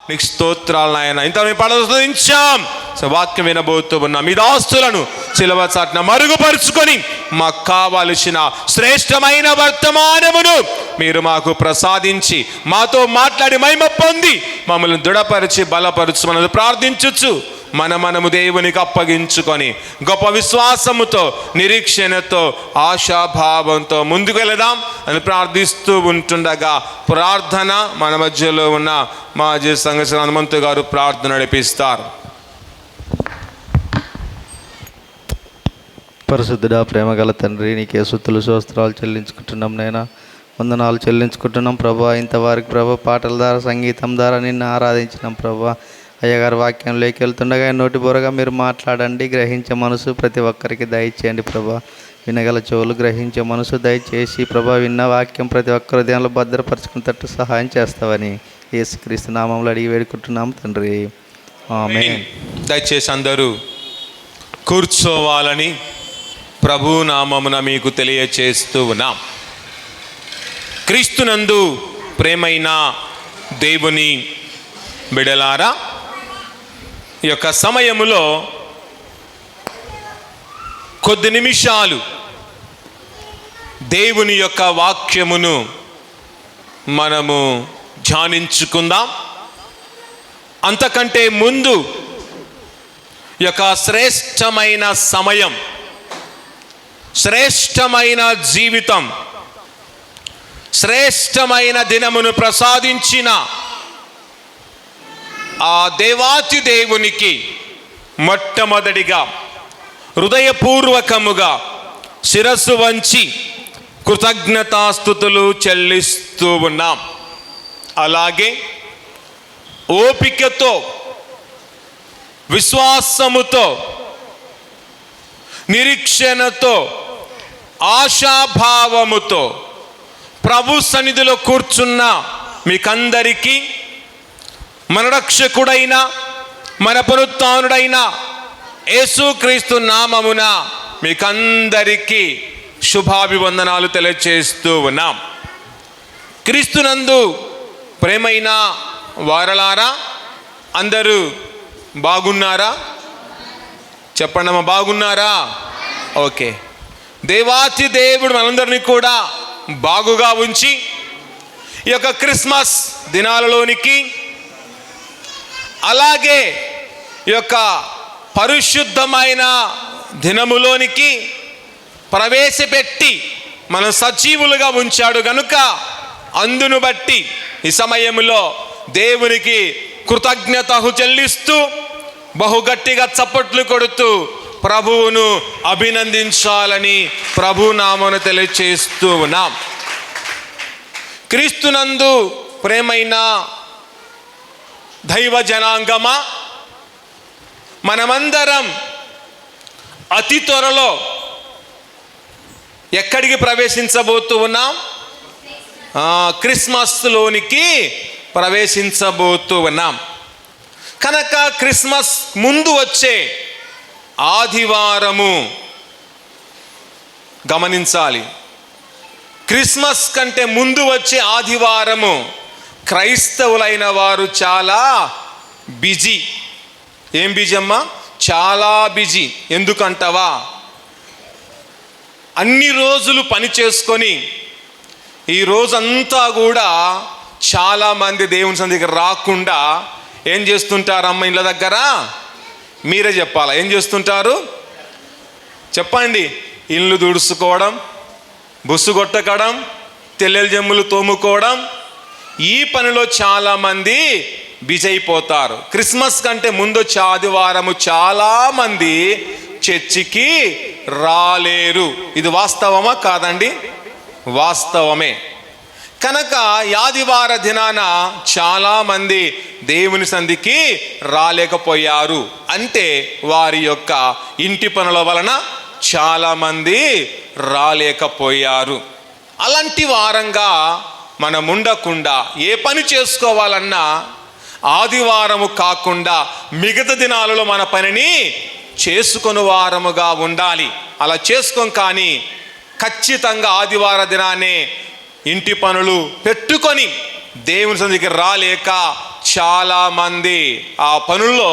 నీకు స్తోత్రాలు నాయన. ఇంత ప్రదర్శించాం, వాక్యం వినబోతూ ఉన్నాం. మీ దాస్తులను సిలువ చాటున మరుగుపరుచుకొని మాకు కావలసిన శ్రేష్టమైన వర్తమానమును మీరు మాకు ప్రసాదించి మాతో మాట్లాడి మహిమ పొంది మమ్మల్ని దృఢపరిచి బలపరచుమని ప్రార్థించుచు మనము దేవునికి అప్పగించుకొని గొప్ప విశ్వాసముతో, నిరీక్షణతో, ఆశాభావంతో ముందుకు వెళదాం అని ప్రార్థిస్తూ ఉంటుండగా ప్రార్థన మన మధ్యలో ఉన్న మాజీ సంఘ హనుమంతు గారు ప్రార్థన నడిపిస్తారు. పరిశుద్ధుడా, ప్రేమగల తండ్రి, నీకే స్తుతులు స్తోత్రాలు చెల్లించుకుంటున్నాం నైనా, వందనాలు చెల్లించుకుంటున్నాం ప్రభా. ఇంతవరకు ప్రభా పాటల ద్వారా, సంగీతం ద్వారా నిన్ను ఆరాధించినాం ప్రభా. అయ్యగారు వాక్యంలోకి వెళ్తుండగా నోటి బోరగా మీరు మాట్లాడండి, గ్రహించే మనసు ప్రతి ఒక్కరికి దయచేయండి ప్రభా. వినగల చెవులు, గ్రహించే మనసు దయచేసి ప్రభా, విన్న వాక్యం ప్రతి ఒక్కరి హృదయంలో భద్రపరుచుకునేటట్టు సహాయం చేస్తావని యేసుక్రీస్తు నామములో అడిగి వేడుకుంటున్నాం తండ్రి, ఆమేన్. దయచేసి అందరూ కూర్చోవాలని ప్రభు నామమున మీకు తెలియచేస్తూ ఉన్నాం. క్రీస్తునందు ప్రేమైన దేవుని బిడలారా, ఈ యొక్క సమయములో కొద్ది నిమిషాలు దేవుని యొక్క వాక్యమును మనము ధ్యానించుకుందాం. అంతకంటే ముందు ఈ యొక్క శ్రేష్టమైన సమయం, శ్రేష్టమైన జీవితం, శ్రేష్టమైన దినమును ప్రసాదించిన ఆ దేవాతి దేవునికి మొట్టమొదటిగా హృదయపూర్వకముగా శిరస్సు వంచి కృతజ్ఞతాస్తుతులు చెల్లిస్తూ ఉన్నాం. అలాగే ఓపికతో, విశ్వాసముతో, నిరీక్షణతో, ఆశాభావముతో ప్రభు సన్నిధిలో కూర్చున్న మీకందరికీ మన రక్షకుడైన, మన పునరుత్థానుడైన యేసుక్రీస్తు నామమున మీకందరికీ శుభాభివందనాలు తెలియజేస్తూ ఉన్నాం. క్రీస్తునందు ప్రేమైన వారలారా, అందరూ బాగున్నారా? చెప్పండమ్మా, బాగున్నారా? ఓకే. దేవాతి దేవుడు మనందరినీ కూడా బాగుగా ఉంచి ఈ యొక్క క్రిస్మస్ దినాలలోనికి, అలాగే ఈ యొక్క పరిశుద్ధమైన దినములోనికి ప్రవేశపెట్టి మనం సజీవులుగా ఉంచాడు గనుక అందును బట్టి ఈ సమయంలో దేవునికి కృతజ్ఞతలు చెల్లిస్తూ బహుగట్టిగా చప్పట్లు కొడుతూ ప్రభువును అభినందించాలని ప్రభు నామమున తెలియచేస్తూ ఉన్నాం. క్రీస్తునందు ప్రేమైన దైవ జనాంగమా, మనమందరం అతి త్వరలో ఎక్కడికి ప్రవేశించబోతూ ఉన్నాం? క్రిస్మస్లోనికి ప్రవేశించబోతూ ఉన్నాం. కనుక క్రిస్మస్ ముందు వచ్చే ఆదివారము గమనించాలి. క్రిస్మస్ కంటే ముందు వచ్చే ఆదివారము క్రైస్తవులైన వారు చాలా బిజీ. ఏం బిజీ అమ్మా? చాలా బిజీ. ఎందుకంటావా? అన్ని రోజులు పని చేసుకొని ఈ రోజంతా కూడా చాలామంది దేవుని సన్నిధికి రాకుండా ఏం చేస్తుంటారు అమ్మ ఇళ్ళ దగ్గర? మీరే చెప్పాలా, ఏం చేస్తుంటారు చెప్పండి? ఇల్లు దుడుచుకోవడం, బుస్సు కొట్టకడం, తెల్లెల జమ్ములు తోముకోవడం, ఈ పనిలో చాలామంది బిజీ అయిపోతారు. క్రిస్మస్ కంటే ముందు వచ్చే ఆదివారము చాలామంది చర్చికి రాలేరు. ఇది వాస్తవమా కాదండి? వాస్తవమే. కనుక ఆదివార దినాన చాలామంది దేవుని సంధికి రాలేకపోయారు. అంటే వారి యొక్క ఇంటి పనుల వలన చాలామంది రాలేకపోయారు. అలాంటి వారంగా మనం ఉండకుండా ఏ పని చేసుకోవాలన్నా ఆదివారము కాకుండా మిగతా దినాలలో మన పనిని చేసుకొని వారముగా ఉండాలి. అలా చేసుకోం కానీ ఖచ్చితంగా ఆదివార దినాన్ని ఇంటి పనులు పెట్టుకొని దేవుని సన్నిధికి రాలేక చాలామంది ఆ పనుల్లో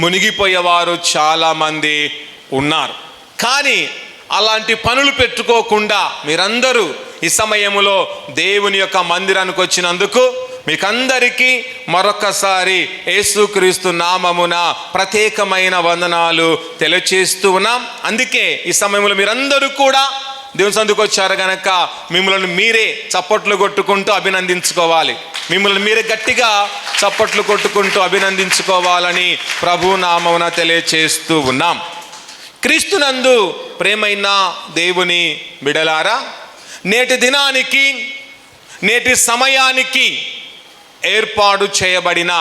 మునిగిపోయేవారు చాలామంది ఉన్నారు. కానీ అలాంటి పనులు పెట్టుకోకుండా మీరందరూ ఈ సమయంలో దేవుని యొక్క మందిరానికి వచ్చినందుకు మీకందరికీ మరొకసారి యేసుక్రీస్తు నామమున ప్రత్యేకమైన వందనాలు తెలియచేస్తూ ఉన్నాం. అందుకే ఈ సమయంలో మీరందరూ కూడా దేవుని సన్నిధికి వచ్చారు గనక మిమ్మల్ని మీరే చప్పట్లు కొట్టుకుంటూ అభినందించుకోవాలి. మిమ్మల్ని మీరే గట్టిగా చప్పట్లు కొట్టుకుంటూ అభినందించుకోవాలని ప్రభు నామమున తెలియచేస్తూ ఉన్నాం. క్రీస్తునందు ప్రేమైన దేవుని బిడలారా, నేటి దినానికి నేటి సమయానికి ఏర్పాటు చేయబడిన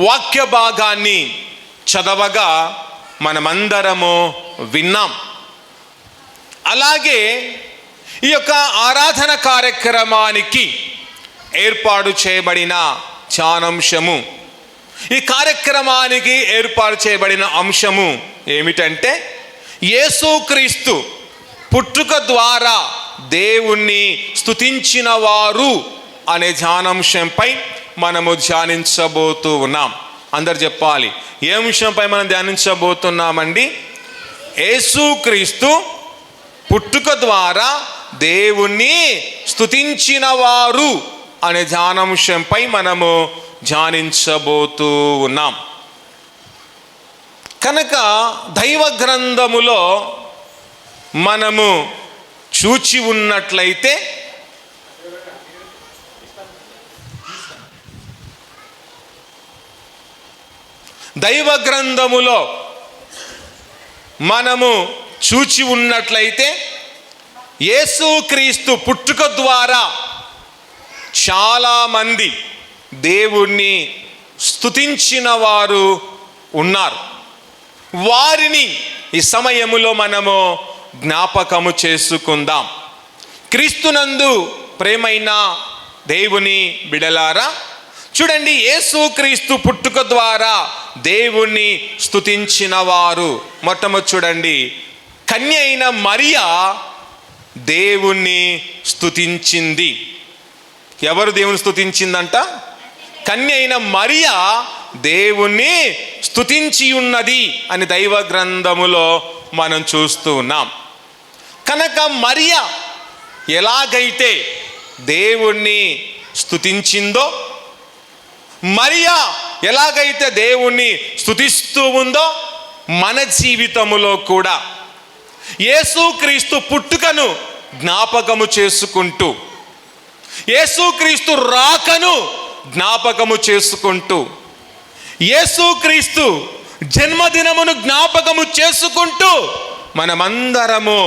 వాక్య భాగాన్ని చదవగా మనమందరము విన్నాం. అలాగే ఈ యొక్క ఆరాధన కార్యక్రమానికి ఏర్పాటు చేయబడిన ధ్యానాంశము, ఈ కార్యక్రమానికి ఏర్పాటు చేయబడిన అంశము ఏమిటంటే యేసుక్రీస్తు పుట్టుక ద్వారా దేవుణ్ణి స్తుతించిన వారు అనే ధ్యానాంశంపై మనము ధ్యానించబోతూ ఉన్నాం. అందరు చెప్పాలి, ఏ అంశంపై మనం ధ్యానించబోతున్నామండి? యేసుక్రీస్తు పుట్టుక ద్వారా దేవుణ్ణి స్తుతించిన వారు అనే ధ్యానాంశంపై మనము ధ్యానించబోతూ ఉన్నాం. కనుక దైవ గ్రంథములో మనము చూచి ఉన్నట్లయితే దైవ గ్రంథములో మనము చూచి ఉన్నట్లయితే యేసుక్రీస్తు పుట్టుక ద్వారా చాలామంది దేవుణ్ణి స్తుతించిన వారు ఉన్నారు. వారిని ఈ సమయములో మనము జ్ఞాపకము చేసుకుందాం. క్రీస్తునందు ప్రేమైన దేవుని బిడలారా, చూడండి, యేసుక్రీస్తు పుట్టుక ద్వారా దేవుణ్ణి స్తుతించిన వారు మొట్టమొదటి చూడండి, కన్య అయిన మరియా దేవుణ్ణి స్తుతించింది. ఎవరు దేవుని స్తుతించిందంట? కన్య అయిన మరియా దేవుణ్ణి స్తుతించి ఉన్నది అని దైవ గ్రంథములో మనం చూస్తూ ఉన్నాం. కనుక మరియా ఎలాగైతే దేవుణ్ణి స్తుతించిందో, మరియా ఎలాగైతే దేవుణ్ణి స్తుతిస్తూ ఉందో, మన జీవితములో కూడా యేసుక్రీస్తు పుట్టుకను జ్ఞాపకము చేసుకుంటూ, యేసుక్రీస్తు రాకను జ్ఞాపకము చేసుకుంటూ, యేసుక్రీస్తు జన్మదినమును జ్ఞాపకము చేసుకుంటూ మనమందరము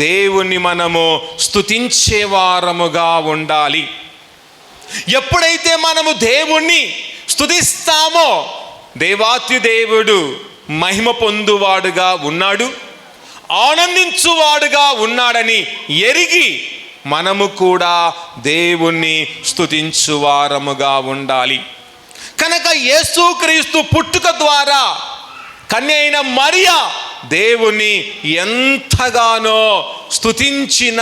దేవుణ్ణి మనము స్తుతించేవారముగా ఉండాలి. ఎప్పుడైతే మనము దేవుణ్ణి స్తుతిస్తామో దేవాత్యుదేవుడు మహిమ పొందువాడుగా ఉన్నాడు, ఆనందించువాడుగా ఉన్నాడని ఎరిగి మనము కూడా దేవుణ్ణి స్తుతించువారముగా ఉండాలి. కనుక యేసుక్రీస్తు పుట్టుక ద్వారా కన్య అయిన మరియా దేవుణ్ణి ఎంతగానో స్తుతించిన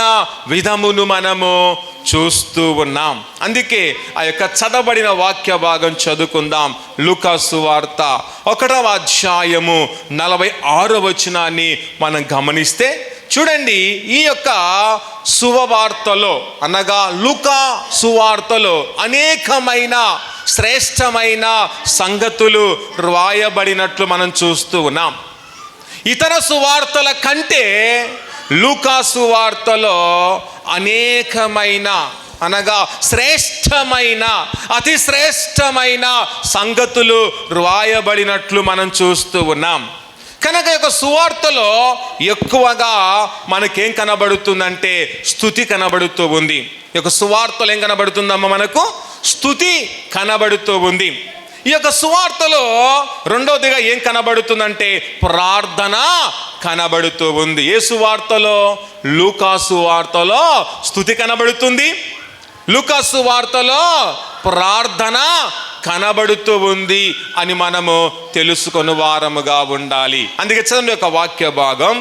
విధమును మనము చూస్తూ ఉన్నాం. అందుకే ఆ యొక్క చదవబడిన వాక్య భాగం చదువుకుందాం. లూకా సువార్త 1వ అధ్యాయము 46వ వచనాన్ని మనం గమనిస్తే చూడండి, ఈ యొక్క శుభవార్తలో అనగా లూకా సువార్తలో అనేకమైన శ్రేష్టమైన సంగతులు రాయబడినట్లు మనం చూస్తూ ఉన్నాం. ఇతర సువార్తల కంటే లూకా సువార్తలో అనేకమైన అనగా శ్రేష్టమైన అతి శ్రేష్టమైన సంగతులు రాయబడినట్లు మనం చూస్తూ ఉన్నాం. కనుక యొక్క సువార్తలో ఎక్కువగా మనకేం కనబడుతుందంటే స్తుతి కనబడుతూ ఉంది. ఈ యొక్క సువార్తలో ఏం కనబడుతుందమ్మా? మనకు స్తుతి కనబడుతూ ఉంది. ఈ యొక్క సువార్తలో రెండవదిగా ఏం కనబడుతుందంటే ప్రార్థన కనబడుతూ ఉంది. ఏ సువార్తలో? లూకా సువార్తలో స్తుతి కనబడుతుంది, లూకా సువార్తలో ప్రార్థన కనబడుతూ ఉంది అని మనము తెలుసుకొని వారముగా ఉండాలి. అందుకే చదువు యొక్క వాక్య భాగం,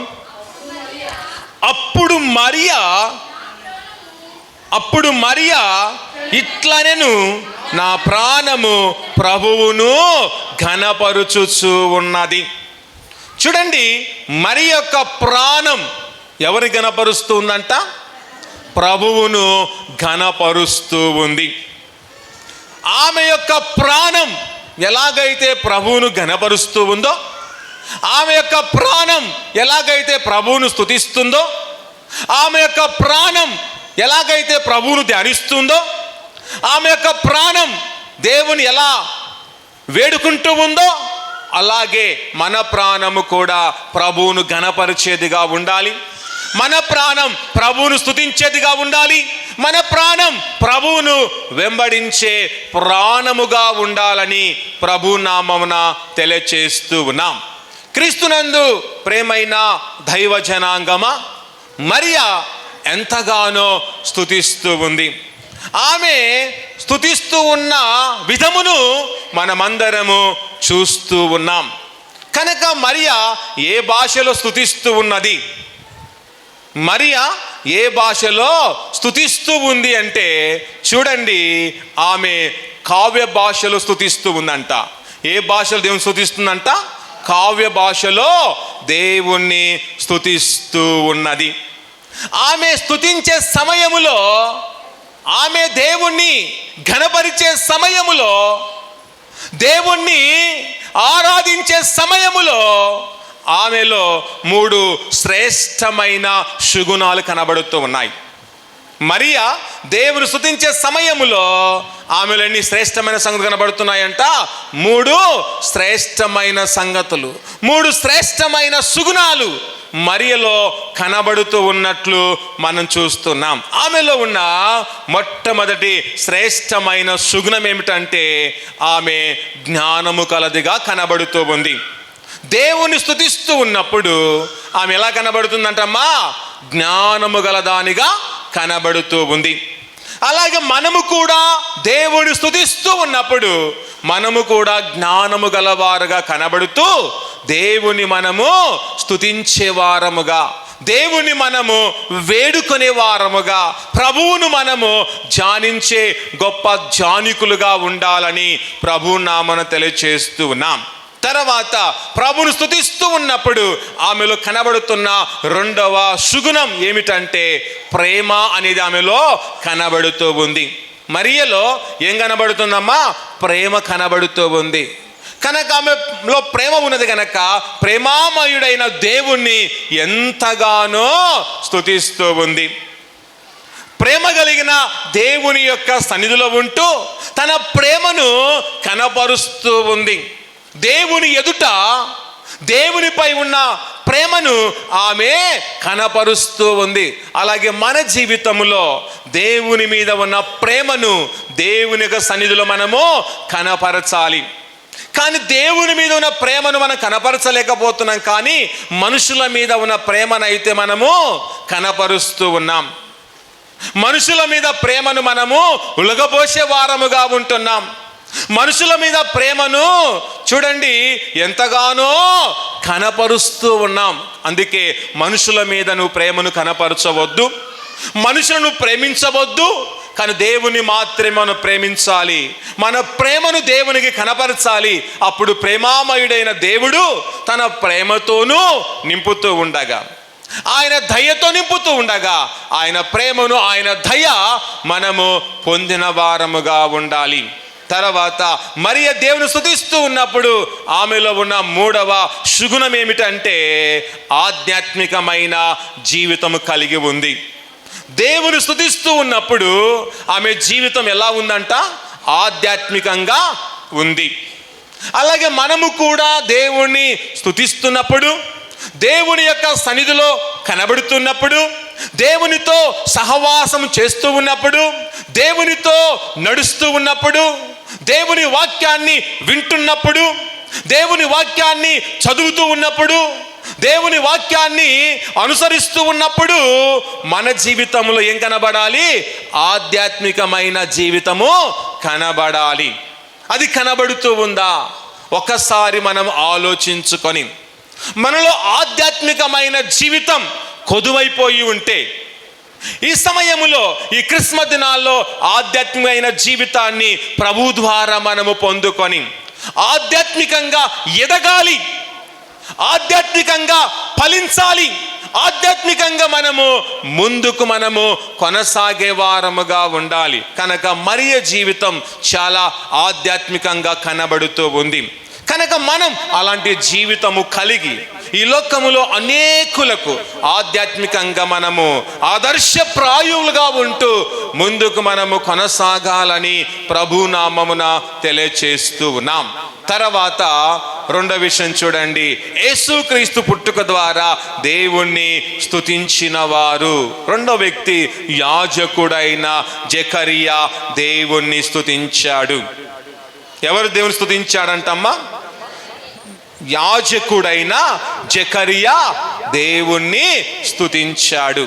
అప్పుడు మరియా అప్పుడు మరియా ఇట్లనెను, నా ప్రాణము ప్రభువును ఘనపరుచుచు ఉన్నది. చూడండి, మరి యొక్క ప్రాణం ఎవరి ఘనపరుస్తూ ఉందంట? ప్రభువును ఘనపరుస్తూ ఉంది. ఆమె యొక్క ప్రాణం ఎలాగైతే ప్రభువును ఘనపరుస్తూ ఉందో, ఆమె యొక్క ప్రాణం ఎలాగైతే ప్రభువును స్తుతిస్తుందో, ఆమె యొక్క ప్రాణం ఎలాగైతే ప్రభువును ధ్యానిస్తుందో, ఆమె యొక్క ప్రాణం దేవుని ఎలా వేడుకుంటూ ఉందో, అలాగే మన ప్రాణము కూడా ప్రభువును ఘనపరిచేదిగా ఉండాలి. మన ప్రాణం ప్రభువును స్తుతించేదిగా ఉండాలి. మన ప్రాణం ప్రభువును వెంబడించే ప్రాణముగా ఉండాలని ప్రభు నామమున తెలియచేస్తూ ఉన్నాం. క్రీస్తునందు ప్రేమైన దైవ జనాంగమా, మరియా ఎంతగానో స్తుతిస్తూ ఉంది. ఆమె స్తుతిస్తూ ఉన్న విధమును మనమందరము చూస్తూ ఉన్నాం. కనుక మరియా ఏ భాషలో స్తుతిస్తూ ఉన్నది? మరియా ఏ భాషలో స్తుతిస్తూ ఉంది అంటే, చూడండి, ఆమె కావ్య భాషలో స్తుతిస్తూ ఉందంట. ఏ భాషలో దేవుని స్తుతిస్తుందంట? కావ్య భాషలో దేవుణ్ణి స్తుతిస్తూ ఉన్నది. ఆమె స్తుతించే సమయములో, ఆమె దేవుణ్ణి ఘనపరిచే సమయములో, దేవుణ్ణి ఆరాధించే సమయములో ఆమెలో 3 శ్రేష్టమైన సుగుణాలు కనబడుతూ ఉన్నాయి. మరియా దేవుని స్తుతించే సమయములో ఆమెలో ఎన్ని శ్రేష్టమైన సంగతులు కనబడుతున్నాయంట? 3 శ్రేష్టమైన సంగతులు, 3 శ్రేష్టమైన సుగుణాలు మరియలో కనబడుతూ ఉన్నట్లు మనం చూస్తున్నాం. ఆమెలో ఉన్న మొట్టమొదటి శ్రేష్టమైన సుగుణం ఏమిటంటే, ఆమె జ్ఞానము కలదిగా కనబడుతూ ఉంది. దేవుని స్తుతిస్తూ ఉన్నప్పుడు ఆమె ఎలా కనబడుతుందంటమ్మా? జ్ఞానము గలదానిగా కనబడుతూ ఉంది. అలాగే మనము కూడా దేవుని స్తుతిస్తూ ఉన్నప్పుడు మనము కూడా జ్ఞానము గలవారుగా కనబడుతూ దేవుని మనము స్తుతించే వారముగా, దేవుని మనము వేడుకునే వారముగా, ప్రభువును మనము ధ్యానించే గొప్ప ధ్యానికులుగా ఉండాలని ప్రభు నామమున తెలియచేస్తూ ఉన్నాం. తర్వాత ప్రభువును స్తుతిస్తూ ఉన్నప్పుడు ఆమెలో కనబడుతున్న రెండవ సుగుణం ఏమిటంటే, ప్రేమ అనేది ఆమెలో కనబడుతూ ఉంది. మరియలో ఏం కనబడుతుందమ్మా? ప్రేమ కనబడుతూ ఉంది. కనుక ఆమెలో ప్రేమ ఉన్నది కనుక ప్రేమామయుడైన దేవుణ్ణి ఎంతగానో స్తుతిస్తూ ఉంది. ప్రేమ కలిగిన దేవుని యొక్క సన్నిధిలో ఉంటూ తన ప్రేమను కనపరుస్తూ ఉంది. దేవుని ఎదుట దేవునిపై ఉన్న ప్రేమను ఆమె కనపరుస్తూ ఉంది. అలాగే మన జీవితంలో దేవుని మీద ఉన్న ప్రేమను దేవుని యొక్క సన్నిధిలో మనము కనపరచాలి. కానీ దేవుని మీద ఉన్న ప్రేమను మనం కనపరచలేకపోతున్నాం, కానీ మనుషుల మీద ఉన్న ప్రేమనైతే మనము కనపరుస్తూ ఉన్నాం. మనుషుల మీద ప్రేమను మనము ఉలగబోసే వారముగా ఉంటున్నాం. మనుషుల మీద ప్రేమను చూడండి ఎంతగానో కనపరుస్తూ ఉన్నాం. అందుకే మనుషుల మీద నువ్వు ప్రేమను కనపరచవద్దు, మనుషులను ప్రేమించవద్దు, కానీ దేవుని మాత్రమే మనం ప్రేమించాలి. మన ప్రేమను దేవునికి కనపరచాలి. అప్పుడు ప్రేమామయుడైన దేవుడు తన ప్రేమతోనూ నింపుతూ ఉండగా, ఆయన దయతో నింపుతూ ఉండగా, ఆయన ప్రేమను, ఆయన దయ మనము పొందిన వారముగా ఉండాలి. తర్వాత మరియ దేవుని స్తుతిస్తూ ఉన్నప్పుడు ఆమెలో ఉన్న మూడవ సుగుణం ఏమిటంటే, ఆధ్యాత్మికమైన జీవితం కలిగి ఉంది. దేవుని స్తుతిస్తూ ఉన్నప్పుడు ఆమె జీవితం ఎలా ఉందంట? ఆధ్యాత్మికంగా ఉంది. అలాగే మనము కూడా దేవుణ్ణి స్తుతిస్తున్నప్పుడు, దేవుని యొక్క సన్నిధిలో కనబడుతున్నప్పుడు, దేవునితో సహవాసం చేస్తూ ఉన్నప్పుడు, దేవునితో నడుస్తూ ఉన్నప్పుడు, దేవుని వాక్యాన్ని వింటున్నప్పుడు, దేవుని వాక్యాన్ని చదువుతూ ఉన్నప్పుడు, దేవుని వాక్యాన్ని అనుసరిస్తూ ఉన్నప్పుడు మన జీవితంలో ఏం కనబడాలి? ఆధ్యాత్మికమైన జీవితము కనబడాలి. అది కనబడుతూ ఉందా? ఒకసారి మనం ఆలోచించుకొని, మనలో ఆధ్యాత్మికమైన జీవితం కొదువైపోయి ఉంటే, ఈ సమయంలో ఈ క్రిస్మస్ దినాల్లో ఆధ్యాత్మికమైన జీవితాన్ని ప్రభు ద్వారా మనము పొందుకొని ఆధ్యాత్మికంగా ఎదగాలి, ఆధ్యాత్మికంగా ఫలించాలి, ఆధ్యాత్మికంగా ముందుకు కొనసాగే వారముగా ఉండాలి. కనుక మరియ జీవితం చాలా ఆధ్యాత్మికంగా కనబడుతూ ఉంది. కనుక మనం అలాంటి జీవితము కలిగి ఈ లోకములో అనేకులకు ఆధ్యాత్మికంగా ఆదర్శప్రాయులుగా ఉంటూ ముందుకు కొనసాగాలని ప్రభునామమున తెలియచేస్తూ ఉన్నాం. తర్వాత రెండవ విషయం చూడండి, యేసుక్రీస్తు పుట్టుక ద్వారా దేవుణ్ణి స్తుతించిన వారు. రెండో వ్యక్తి యాజకుడైన జకరియా దేవుణ్ణి స్తుతించాడు. ఎవరు దేవుని స్తుతించాడంటమ్మా? యాజకుడైన జకరియా దేవుణ్ణి స్తుతించాడు.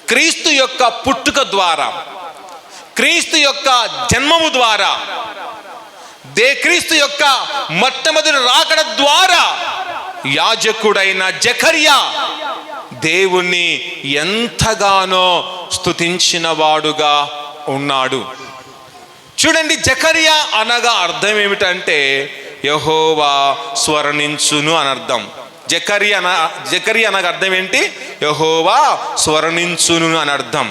క్రీస్తు యొక్క పుట్టుక ద్వారా, క్రీస్తు యొక్క జన్మము ద్వారా, క్రీస్తు యొక్క మొట్టమొదటి రాకడ ద్వారా యాజకుడైన జకరియా దేవుణ్ణి ఎంతగానో స్తుతించిన వాడుగా ఉన్నాడు. చూడండి, జకరియా అనగా అర్థం ఏమిటంటే యెహోవా స్వరణించును అని అర్థం. జకరియా అనగా అర్థం ఏంటి? యెహోవా స్వరణించును అని అర్థం.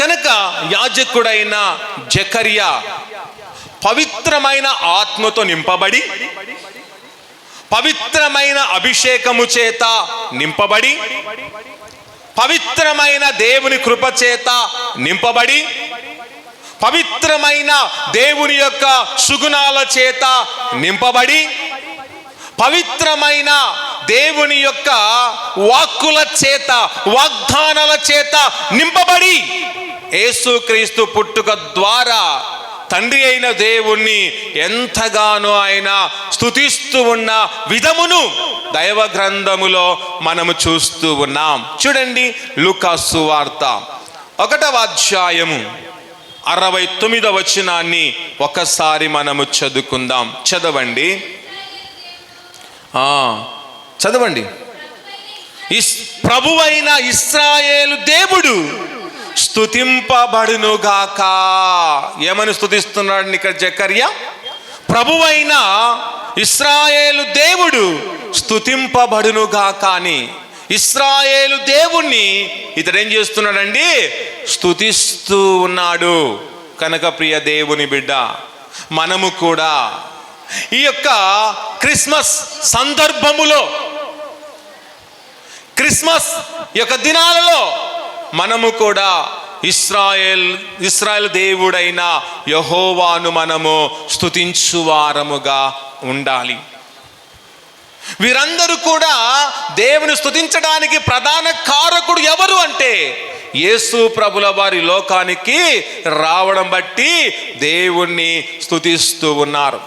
కనుక యాజకుడైన జకరియా పవిత్రమైన ఆత్మతో నింపబడి, పవిత్రమైన అభిషేకము చేత నింపబడి, పవిత్రమైన దేవుని కృప చేత నింపబడి, పవిత్రమైన దేవుని యొక్క సుగుణాల చేత నింపబడి, పవిత్రమైన దేవుని యొక్క వాక్కుల చేత, వాగ్దానాల చేత నింపబడి యేసుక్రీస్తు పుట్టుక ద్వారా తండ్రి అయిన దేవుణ్ణి ఎంతగానో ఆయన స్తుతిస్తూ ఉన్న విధమును దైవ గ్రంథములో మనము చూస్తూ ఉన్నాం. చూడండి, లూకా సువార్త 1వ అధ్యాయము 69వ వచనాన్ని ఒకసారి మనము చదువుకుందాం. చదవండి. ప్రభువైన ఇశ్రాయేలు దేవుడు స్తుతింపబడునుగాక. ఏమని స్తుతిస్తున్నాడు ఇక్కడ జకరియా? ప్రభువైన ఇశ్రాయేలు దేవుడు స్తుతింపబడునుగాక అని. ఇశ్రాయేలు దేవుణ్ణి ఇతడు ఏం చేస్తున్నాడండి? స్తుతిస్తూ ఉన్నాడు. కనుక ప్రియ దేవుని బిడ్డ, మనము కూడా ఈ యొక్క క్రిస్మస్ సందర్భములో, క్రిస్మస్ యొక్క దినాలలో మనము కూడా ఇశ్రాయేల్ దేవుడైన యెహోవాను మనము స్తుతించువారముగా ఉండాలి. వీరందరూ కూడా దేవుని స్తుతించడానికి ప్రధాన కారకుడు ఎవరు అంటే యేసు ప్రభుల వారి లోకానికి రావడం బట్టి దేవుణ్ణి స్తుతిస్తూ ఉన్నారు.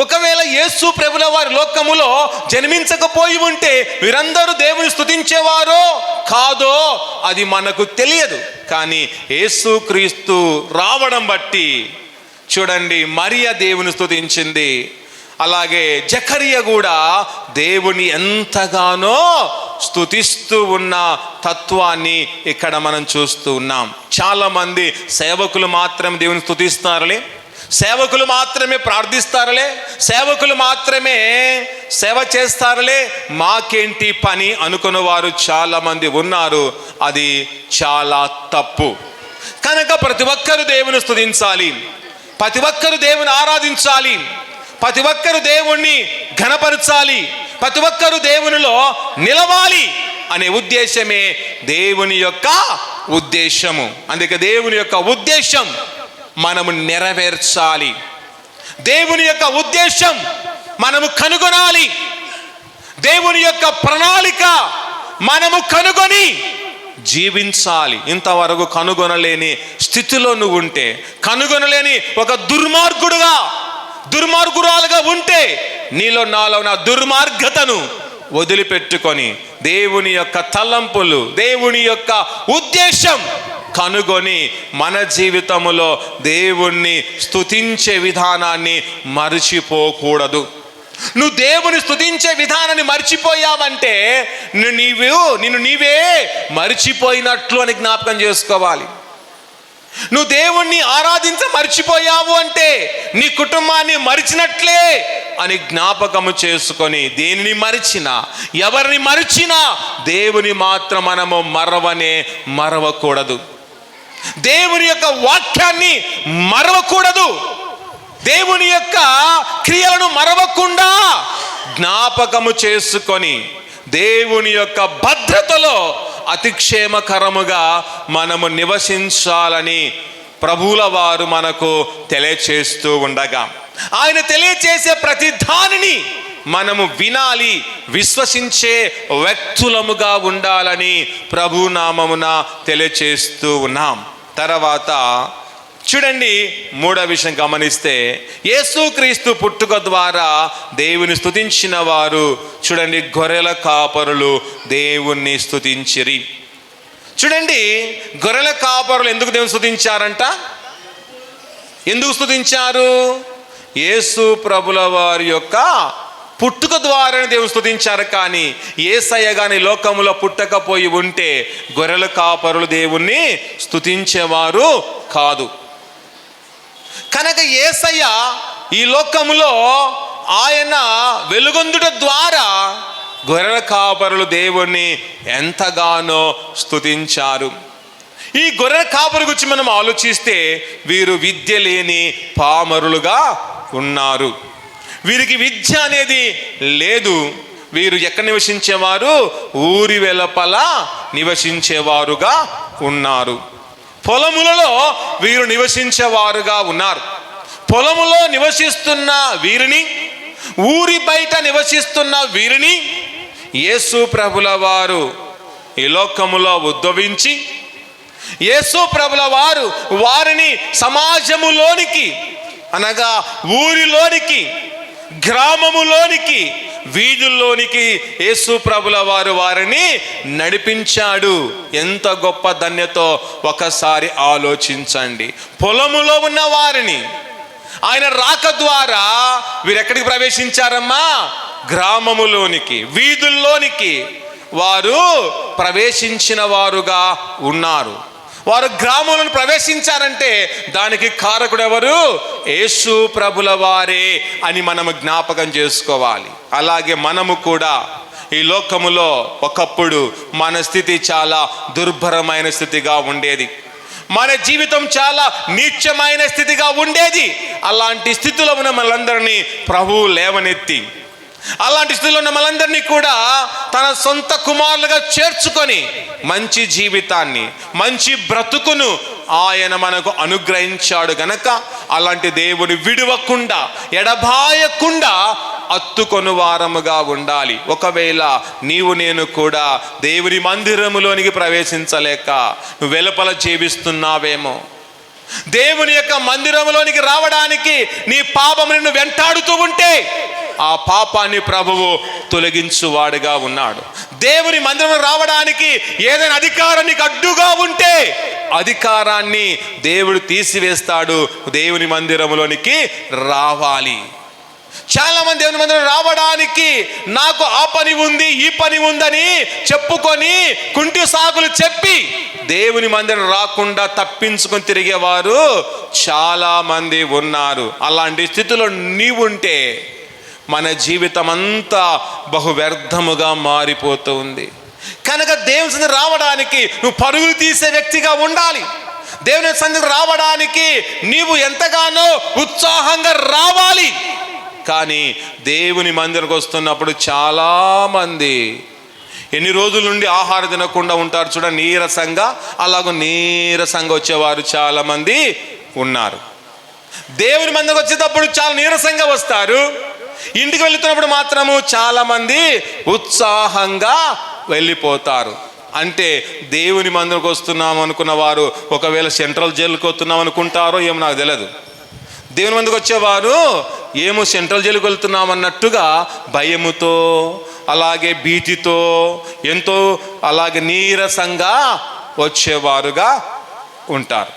ఒకవేళ యేసు ప్రభుల వారి లోకములో జన్మించకపోయి ఉంటే వీరందరూ దేవుని స్తుతించేవారో కాదో అది మనకు తెలియదు. కానీ యేసుక్రీస్తు రావడం బట్టి చూడండి, మరియ దేవుని స్తుతించింది. అలాగే జకరియా కూడా దేవుని ఎంతగానో స్తుతిస్తూ ఉన్న తత్వాన్ని ఇక్కడ మనం చూస్తూ ఉన్నాం. చాలా మంది సేవకులు మాత్రమే దేవుని స్తుతిస్తారులే, సేవకులు మాత్రమే ప్రార్థిస్తారులే, సేవకులు మాత్రమే సేవ చేస్తారులే, మాకేంటి పని అనుకున్న వారు చాలా మంది ఉన్నారు. అది చాలా తప్పు. కనుక ప్రతి ఒక్కరు దేవుని స్తుతించాలి, ప్రతి ఒక్కరు దేవుని ఆరాధించాలి, ప్రతి ఒక్కరు దేవుణ్ణి ఘనపరచాలి, ప్రతి ఒక్కరు దేవునిలో నిలవాలి అనే ఉద్దేశమే దేవుని యొక్క ఉద్దేశము. అందుకే దేవుని యొక్క ఉద్దేశం మనము నెరవేర్చాలి, దేవుని యొక్క ఉద్దేశం మనము కనుగొనాలి, దేవుని యొక్క ప్రణాళిక మనము కనుగొని జీవించాలి. ఇంతవరకు కనుగొనలేని స్థితిలో నువ్వు ఉంటే, కనుగొనలేని ఒక దుర్మార్గురాలుగా ఉంటే నీలో నాలో నా దుర్మార్గతను వదిలిపెట్టుకొని దేవుని యొక్క తలంపులు, దేవుని యొక్క ఉద్దేశం కనుగొని మన జీవితములో దేవుణ్ణి స్తుతించే విధానాన్ని మరిచిపోకూడదు. నువ్వు దేవుని స్తుతించే విధానాన్ని మర్చిపోయావంటే నిన్ను నీవే మర్చిపోయినట్లు అని జ్ఞాపకం చేసుకోవాలి. నువ్వు దేవుణ్ణి మర్చిపోయావు అంటే నీ కుటుంబాన్ని మరిచినట్లే అని జ్ఞాపకము చేసుకొని, దేనిని మరిచినా ఎవరిని మరిచినా దేవుని మాత్రం మనము మరవకూడదు. దేవుని యొక్క వాక్యాన్ని మరవకూడదు. దేవుని యొక్క క్రియలను మరవకుండా జ్ఞాపకము చేసుకొని దేవుని యొక్క భద్రతలో అతి క్షేమకరముగా మనము నివసించాలని ప్రభువుల వారు మనకు తెలియచేస్తూ ఉండగా, ఆయన తెలియచేసే ప్రతి దానిని మనము వినాలి, విశ్వసించే వ్యక్తులముగా ఉండాలని ప్రభు నామమున తెలియచేస్తూ ఉన్నాం. తర్వాత చూడండి, మూడవ విషయం గమనిస్తే, యేసుక్రీస్తు పుట్టుక ద్వారా దేవుని స్తుతించిన వారు చూడండి, గొర్రెల కాపరులు దేవుణ్ణి స్తుతించిరి. చూడండి, గొర్రెల కాపరులు ఎందుకు దేవుని స్తుతించారంట? ఎందుకు స్తుతించారు? యేసు ప్రభుల వారి యొక్క పుట్టుక ద్వారానే దేవుని స్తుతించారు. కానీ యేసయ్య గాని లోకములో పుట్టకపోయి ఉంటే గొర్రెల కాపరులు దేవుణ్ణి స్తుతించేవారు కాదు. కనుక యేసయ్య ఈ లోకములో ఆయన వెలుగొందుట ద్వారా గొర్రెల కాపరులు దేవుణ్ణి ఎంతగానో స్తుతించారు. ఈ గొర్రెల కాపరు గురించి మనం ఆలోచిస్తే, వీరు విద్య లేని పామరులుగా ఉన్నారు. వీరికి విద్య అనేది లేదు. వీరు ఎక్కడ నివసించేవారు? ఊరి వెలుపల నివసించేవారుగా ఉన్నారు. పొలములలో వీరు నివసించేవారుగా ఉన్నారు. పొలములో నివసిస్తున్న వీరిని, ఊరి బయట నివసిస్తున్న వీరిని యేసు ప్రభుల వారు ఈ లోకములో ఉద్భవించి, యేసు ప్రభుల వారు వారిని సమాజములోనికి, అనగా ఊరిలోనికి, గ్రామములోనికి, వీధుల్లోనికి యేసు ప్రభుల వారు వారిని నడిపించాడు. ఎంత గొప్ప ధన్యతో ఒకసారి ఆలోచించండి. పొలములో ఉన్న వారిని ఆయన రాక ద్వారా వీరెక్కడికి ప్రవేశించారమ్మా? గ్రామములోనికి, వీధుల్లోనికి వారు ప్రవేశించిన వారుగా ఉన్నారు. వారు గ్రామంలో ప్రవేశించారంటే దానికి కారకుడు ఎవరు? యేసు ప్రభుల వారే అని మనము జ్ఞాపకం చేసుకోవాలి. అలాగే మనము కూడా ఈ లోకములో ఒకప్పుడు మన స్థితి చాలా దుర్భరమైన స్థితిగా ఉండేది. మన జీవితం చాలా నీచమైన స్థితిగా ఉండేది. అలాంటి స్థితిలో ఉన్న మనందరినీ ప్రభువు లేవనెత్తి, అలాంటి స్థితిలో ఉన్న మనందరినీ కూడా తన సొంత కుమారులుగా చేర్చుకొని మంచి జీవితాన్ని, మంచి బ్రతుకును ఆయన మనకు అనుగ్రహించాడు గనక అలాంటి దేవుని విడువకుండా, ఎడబాయకుండా అత్తుకొని వారముగా ఉండాలి. ఒకవేళ నీవు నేను కూడా దేవుని మందిరములోనికి ప్రవేశించలేక నువ్వు వెలుపల జీవిస్తున్నావేమో, దేవుని యొక్క మందిరంలోనికి రావడానికి నీ పాపం నిన్ను వెంటాడుతూ ఉంటే ఆ పాపాన్ని ప్రభువు తొలగించువాడుగా ఉన్నాడు. దేవుని మందిరం రావడానికి ఏదైనా అధికారం నీకు అడ్డుగా ఉంటే అధికారాన్ని దేవుడు తీసివేస్తాడు. దేవుని మందిరంలోనికి రావాలి. చాలా మంది దేవుని మందిరం రావడానికి నాకు ఆ పని ఉంది, ఈ పని ఉందని చెప్పుకొని కుంటి సాకులు చెప్పి దేవుని మందిరం రాకుండా తప్పించుకొని తిరిగేవారు చాలా మంది ఉన్నారు. అలాంటి స్థితిలో నీవుంటే మన జీవితం అంతా బహు వ్యర్థముగా మారిపోతూ ఉంది. కనుక దేవుని సన్నిధికి రావడానికి నువ్వు పరుగులు తీసే వ్యక్తిగా ఉండాలి. దేవుని సన్నిధికి రావడానికి నీవు ఎంతగానో ఉత్సాహంగా రావాలి. కానీ దేవుని మందిరకు వస్తున్నప్పుడు చాలామంది ఎన్ని రోజుల నుండి ఆహారం తినకుండా ఉంటారు చూడండి, నీరసంగా వచ్చేవారు చాలామంది ఉన్నారు. దేవుని మందిరకు వచ్చేటప్పుడు చాలా నీరసంగా వస్తారు. ఇంటికి వెళుతున్నప్పుడు మాత్రము చాలామంది ఉత్సాహంగా వెళ్ళిపోతారు. అంటే దేవుని మందిరకు వస్తున్నాం అనుకున్న వారు ఒకవేళ సెంట్రల్ జైలుకి వస్తున్నాం అనుకుంటారో ఏమో నాకు తెలియదు. దేవుని మందికి వచ్చేవారు ఏమో సెంట్రల్ జైలుకి వెళ్తున్నాం అన్నట్టుగా భయముతో, అలాగే భీతితో, ఎంతో అలాగే నీరసంగా వచ్చేవారుగా ఉంటారు.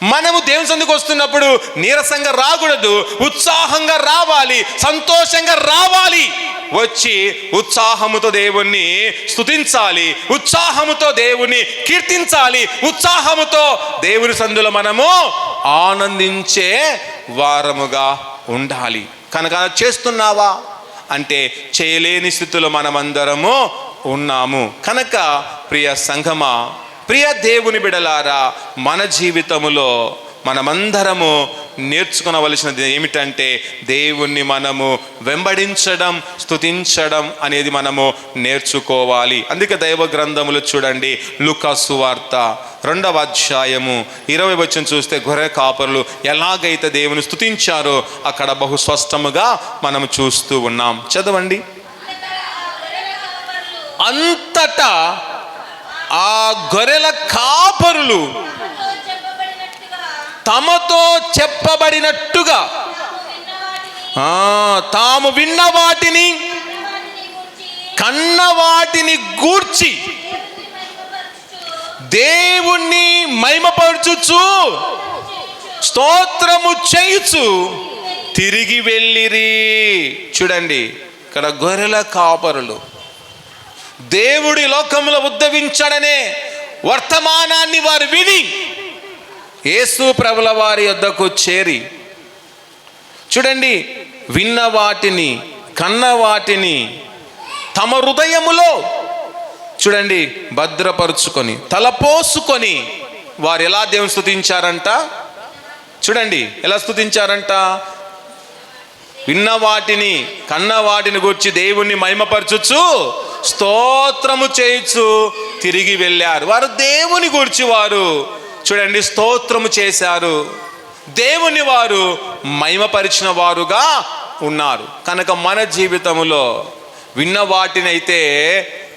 మనము దేవుని సందుకు వస్తున్నప్పుడు నీరసంగా రాకూడదు, ఉత్సాహంగా రావాలి, సంతోషంగా రావాలి. వచ్చి ఉత్సాహముతో దేవుణ్ణి స్తుతించాలి, ఉత్సాహముతో దేవుణ్ణి కీర్తించాలి, ఉత్సాహముతో దేవుని సందులో మనము ఆనందించే వారముగా ఉండాలి. కనుక చేస్తున్నావా అంటే చేయలేని స్థితిలో మనమందరము ఉన్నాము. కనుక ప్రియ సంఘమా, ప్రియ దేవుని బిడలారా, మన జీవితములో మనమందరము నేర్చుకోవలసినది ఏమిటంటే దేవుణ్ణి మనము వెంబడించడం, స్తుతించడం అనేది మనము నేర్చుకోవాలి. అందుకే దైవ గ్రంథములు చూడండి, లూకా సువార్త 2వ అధ్యాయము 20 వచనం చూస్తే గొర్రె కాపరులు ఎలాగైతే దేవుని స్తుతించారో అక్కడ బహు స్పష్టముగా మనం చూస్తూ ఉన్నాం. చదవండి. అంతటా ఆ గొర్రెల కాపరులు తమతో చెప్పబడినట్టుగా తాము విన్న వాటిని, కన్న వాటిని గూర్చి దేవుణ్ణి మహిమపరచుచు స్తోత్రము చేయుచు తిరిగి వెళ్ళిరి. చూడండి, ఇక్కడ గొర్రెల కాపరులు దేవుడి లోకంలో ఉద్భవించాడనే వర్తమానాన్ని వారు విని యేసు ప్రభుల వారి యొద్దకు చేరి, చూడండి, విన్న వాటిని, కన్న వాటిని తమ హృదయములో చూడండి భద్రపరుచుకొని, తలపోసుకొని వారు ఎలా దేవుని స్తుతించారంట. చూడండి ఎలా స్తుతించారంట. విన్న వాటిని, కన్న వాటిని గురించి దేవుణ్ణి మహిమపరచుచు స్తోత్రము చేయుచు తిరిగి వెళ్ళారు. వారు దేవుని గురించి వారు చూడండి స్తోత్రము చేశారు, దేవుని వారు మహిమపరిచిన వారుగా ఉన్నారు. కనుక మన జీవితంలో విన్న వాటిని అయితే,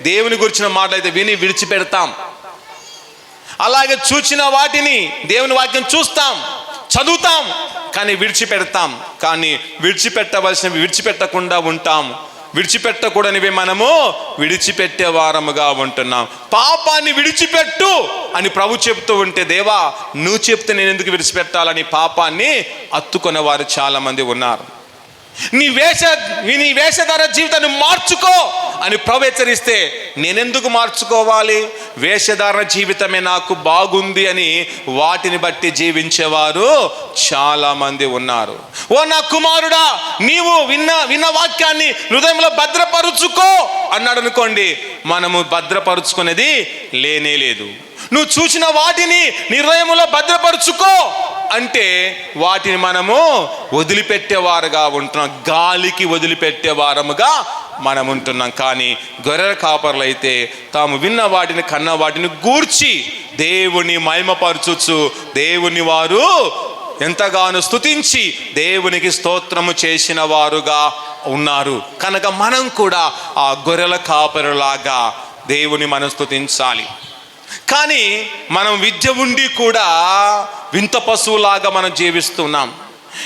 దేవుని గురించిన మాటలైతే విని విడిచిపెడతాం. అలాగే చూచిన వాటిని, దేవుని వాక్యం చూస్తాం, చదువుతాం, కానీ విడిచిపెడతాం. కానీ విడిచిపెట్టవలసినవి విడిచిపెట్టకుండా ఉంటాం. విడిచిపెట్టకూడనివి మనము విడిచిపెట్టే వారముగా ఉంటున్నాం. పాపాన్ని విడిచిపెట్టు అని ప్రభు చెప్తూ ఉంటే, దేవా నువ్వు చెప్తే నేను ఎందుకు విడిచిపెట్టాలని పాపాన్ని అత్తుకునే వారు చాలా మంది ఉన్నారు. నీ వేషధార జీవితాన్ని మార్చుకో అని ప్రభు హెచ్చరిస్తే నేనెందుకు మార్చుకోవాలి? వేషధారణ జీవితమే నాకు బాగుంది అని వాటిని బట్టి జీవించేవారు చాలా మంది ఉన్నారు. ఓ నా కుమారుడా, నీవు విన్న వాక్యాన్ని హృదయంలో భద్రపరుచుకో అన్నాడు అనుకోండి, మనము భద్రపరుచుకునేది లేనే లేదు. నువ్వు చూసిన వాటిని నీ హృదయంలో భద్రపరుచుకో అంటే వాటిని మనము వదిలిపెట్టేవారుగా ఉంటున్నాం, గాలికి వదిలిపెట్టే వారముగా మనం ఉంటున్నాం. కానీ గొర్రెల కాపరులు అయితే తాము విన్న వాటిని, కన్న వాటిని గూర్చి దేవుని మహిమపరచుచు దేవుని వారు ఎంతగానో స్తుతించి దేవునికి స్తోత్రము చేసిన వారుగా ఉన్నారు. కనుక మనం కూడా ఆ గొర్రెల కాపరులాగా దేవుని మనం స్తుతించాలి. కానీ మనం విద్య ఉండి కూడా వింత పశువులాగా మనం జీవిస్తున్నాం.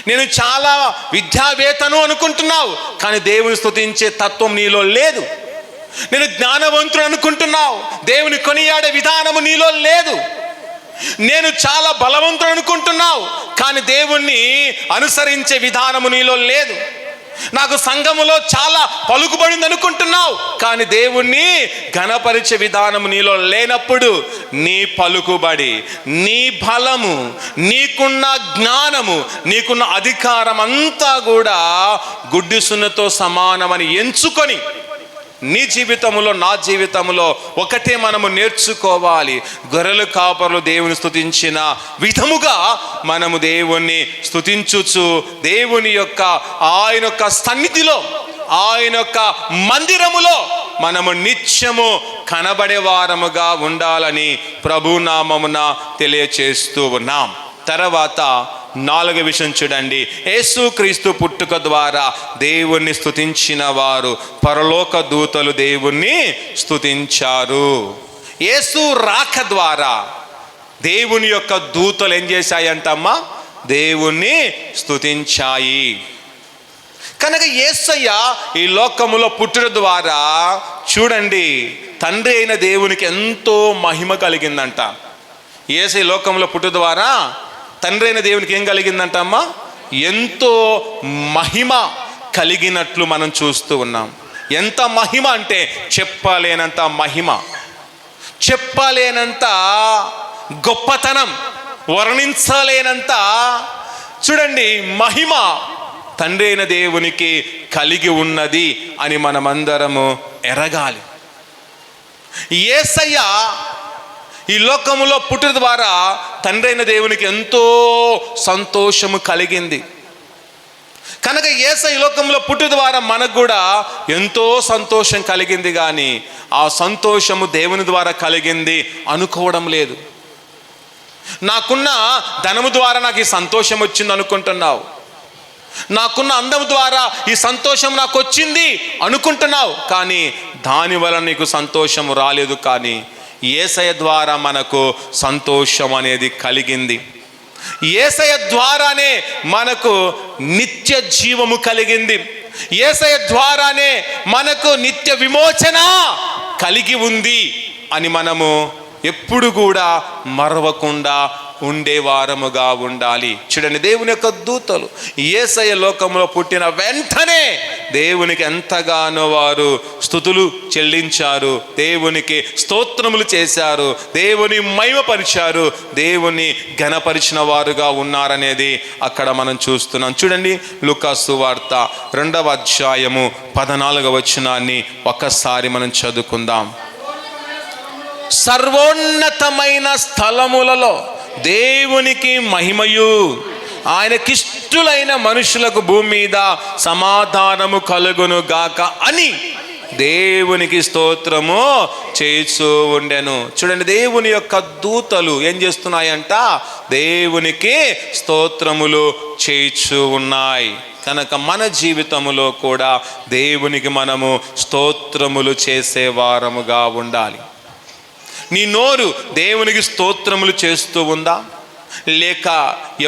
నేను చాలా విద్యావేత్తను అనుకుంటున్నావు, కానీ దేవుని స్తుతించే తత్వం నీలో లేదు. నేను జ్ఞానవంతుడు అనుకుంటున్నావు, దేవుని కొనియాడే విధానము నీలో లేదు. నేను చాలా బలవంతుడు అనుకుంటున్నావు, కానీ దేవుణ్ణి అనుసరించే విధానము నీలో లేదు. నాకు సంఘములో చాలా పలుకుబడింది అనుకుంటున్నావు, కానీ దేవుణ్ణి ఘనపరిచే విధానము నీలో లేనప్పుడు నీ పలుకుబడి, నీ బలము, నీకున్న జ్ఞానము, నీకున్న అధికారం అంతా కూడా గుడ్డి సున్నతో సమానమని ఎంచుకొని నీ జీవితంలో, నా జీవితంలో ఒకటే మనము నేర్చుకోవాలి. గొర్రెల కాపరులు దేవుని స్తుతించిన విధముగా మనము దేవుణ్ణి స్తుతించుచు దేవుని యొక్క ఆయన యొక్క సన్నిధిలో, ఆయన యొక్క మందిరములో మనము నిత్యము కనబడే వారముగా ఉండాలని ప్రభునామమున తెలియచేస్తూ ఉన్నాం. తర్వాత 4వ విషయం చూడండి, యేసుక్రీస్తు పుట్టుక ద్వారా దేవుణ్ణి స్తుతించిన వారు పరలోక దూతలు దేవుణ్ణి స్తుతించారు. యేసు రాక ద్వారా దేవుని యొక్క దూతలు ఏం చేశాయంటమ్మా? దేవుణ్ణి స్తుతించాయి. కనుక యేసయ్య ఈ లోకములో పుట్టుట ద్వారా చూడండి తండ్రి అయిన దేవునికి ఎంతో మహిమ కలిగిందంట. యేసు ఈ లోకంలో పుట్టుట ద్వారా తండ్రి అయిన దేవునికి ఏం కలిగిందంట అమ్మా? ఎంతో మహిమ కలిగినట్లు మనం చూస్తూ ఉన్నాం. ఎంత మహిమ అంటే చెప్పలేనంత మహిమ, చెప్పలేనంత గొప్పతనం, వర్ణించలేనంత చూడండి మహిమ తండ్రి అయిన దేవునికి కలిగి ఉన్నది అని మనమందరము ఎరగాలి. యేసయ్య ఈ లోకములో పుట్టుట ద్వారా తండ్రి అయిన దేవునికి ఎంతో సంతోషము కలిగింది కనుక యేసయ్య ఈ లోకంలో పుట్టుట ద్వారా మనకు కూడా ఎంతో సంతోషం కలిగింది. కానీ ఆ సంతోషము దేవుని ద్వారా కలిగింది అనుకోవడం లేదు. నాకున్న ధనము ద్వారా నాకు ఈ సంతోషం వచ్చింది అనుకుంటున్నావు, నాకున్న అందం ద్వారా ఈ సంతోషం నాకు వచ్చింది అనుకుంటున్నావు, కానీ దాని వల్ల నీకు సంతోషం రాలేదు. కానీ యేసయ్య ద్వారా మనకు సంతోషం అనేది కలిగింది. యేసయ్య ద్వారానే మనకు నిత్య జీవము కలిగింది. యేసయ్య ద్వారానే మనకు నిత్య విమోచన కలిగి ఉంది అని మనము ఎప్పుడు కూడా మరవకుండా ఉండేవారముగా ఉండాలి. చూడండి, దేవుని యొక్క దూతలు యేసయ్య లోకంలో పుట్టిన వెంటనే దేవునికి ఎంతగానో వారు స్తుతులు చెల్లించారు, దేవునికి స్తోత్రములు చేశారు, దేవుని మహిమపరిచారు, దేవుని ఘనపరిచిన వారుగా ఉన్నారనేది అక్కడ మనం చూస్తున్నాం. చూడండి, లూకా సువార్త 2వ అధ్యాయము 14వ వచనాన్ని ఒక్కసారి మనం చదువుకుందాం. సర్వోన్నతమైన స్థలములలో దేవునికి మహిమయు, ఆయనకిష్టులైన మనుషులకు భూమి మీద సమాధానము కలుగును గాక అని దేవునికి స్తోత్రము చేస్తూ ఉండెను. చూడండి, దేవుని యొక్క దూతలు ఏం చేస్తున్నాయంట? దేవునికి స్తోత్రములు చేస్తూ ఉన్నాయి. కనుక మన జీవితములో కూడా దేవునికి మనము స్తోత్రములు చేసేవారముగా ఉండాలి. నీ నోరు దేవునికి స్తోత్రములు చేస్తూ ఉందా, లేక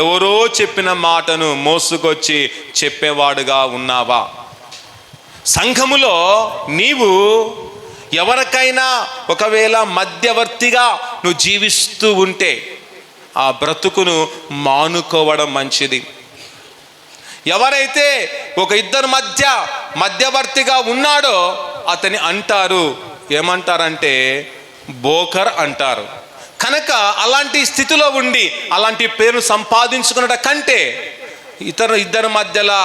ఎవరో చెప్పిన మాటను మోసుకొచ్చి చెప్పేవాడుగా ఉన్నావా? సంఘములో నీవు ఎవరికైనా ఒకవేళ మధ్యవర్తిగా నువ్వు జీవిస్తూ ఉంటే ఆ బ్రతుకును మానుకోవడం మంచిది. ఎవరైతే ఒక ఇద్దరు మధ్యవర్తిగా ఉన్నాడో అతని అంటారు, ఏమంటారంటే బోకర్ అంటారు. కనుక అలాంటి స్థితిలో ఉండి అలాంటి పేరు సంపాదించుకున్నట కంటే ఇద్దరి మధ్యలో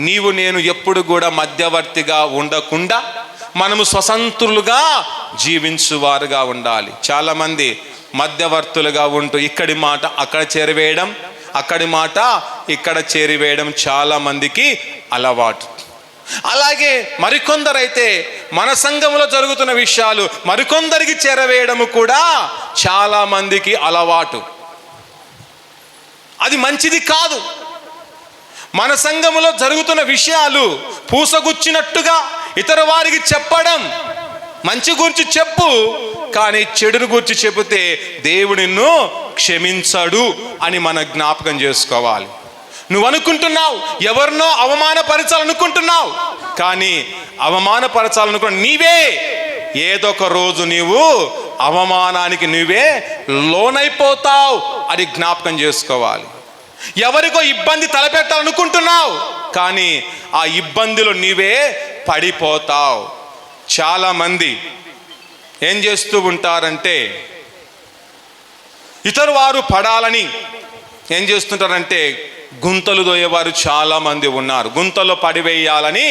నీవు నేను ఎప్పుడు కూడా మధ్యవర్తిగా ఉండకుండా మనము స్వతంత్రులుగా జీవించువారుగా ఉండాలి. చాలామంది మధ్యవర్తులుగా ఉంటూ ఇక్కడి మాట అక్కడ చేరివేయడం, అక్కడి మాట ఇక్కడ చేరివేయడం చాలామందికి అలవాటు. అలాగే మరికొందరైతే మన సంఘంలో జరుగుతున్న విషయాలు మరికొందరికి చేరవేయడము కూడా చాలా మందికి అలవాటు. అది మంచిది కాదు. మన సంఘములో జరుగుతున్న విషయాలు పూసగుచ్చినట్టుగా ఇతర వారికి చెప్పడం, మంచి గురించి చెప్పు, కానీ చెడును గురించి చెబితే దేవుడు నిన్ను క్షమించడు అని మనం జ్ఞాపకం చేసుకోవాలి. నువ్వు అనుకుంటున్నావు ఎవరినో అవమానపరచాలనుకుంటున్నావు, కానీ అవమానపరచాలనుకున్న నీవే ఏదో ఒక రోజు నీవు అవమానానికి నువ్వే లోనైపోతావు అని జ్ఞాపకం చేసుకోవాలి. ఎవరికో ఇబ్బంది తలపెట్టాలనుకుంటున్నావు, కానీ ఆ ఇబ్బందిలో నీవే పడిపోతావు. చాలామంది ఏం చేస్తూ ఉంటారంటే ఇతరు వారు పడాలని ఏం చేస్తుంటారంటే గుంతలు దోయేవారు చాలామంది ఉన్నారు. గుంతలో పడివేయాలని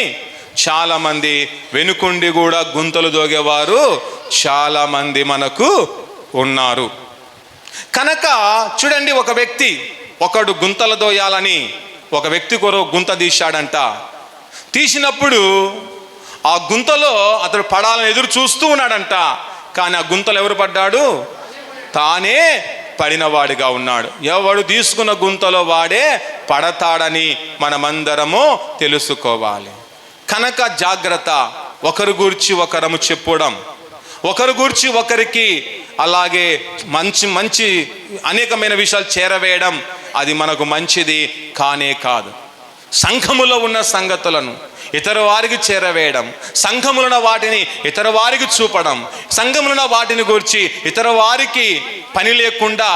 చాలామంది, వెనుకుండి కూడా గుంతలు దోగేవారు చాలామంది మనకు ఉన్నారు. కనుక చూడండి, ఒకడు గుంతలు దోయాలని ఒక వ్యక్తి కొరకు గుంత తీశాడంట. తీసినప్పుడు ఆ గుంతలో అతడు పడాలని ఎదురు చూస్తూ ఉన్నాడంట. కానీ ఆ గుంతలు ఎవరు పడ్డాడు? తానే పడినవాడిగా ఉన్నాడు. ఎవడు తీసుకున్న గుంతలో వాడే పడతాడని మనమందరము తెలుసుకోవాలి. కనుక జాగ్రత్త. ఒకరి గురించి ఒకరము చెప్పడం, ఒకరి గురించి ఒకరికి అలాగే మంచి అనేకమైన విషయాలు చేరవేయడం అది మనకు మంచిది కానే కాదు. సంఘములో ఉన్న సంగతులను ఇతర వారికి చేరవేయడం, సంఘములున్న వాటిని ఇతర వారికి చూపడం, సంఘములున్న వాటిని గురించి ఇతర వారికి పని లేకుండా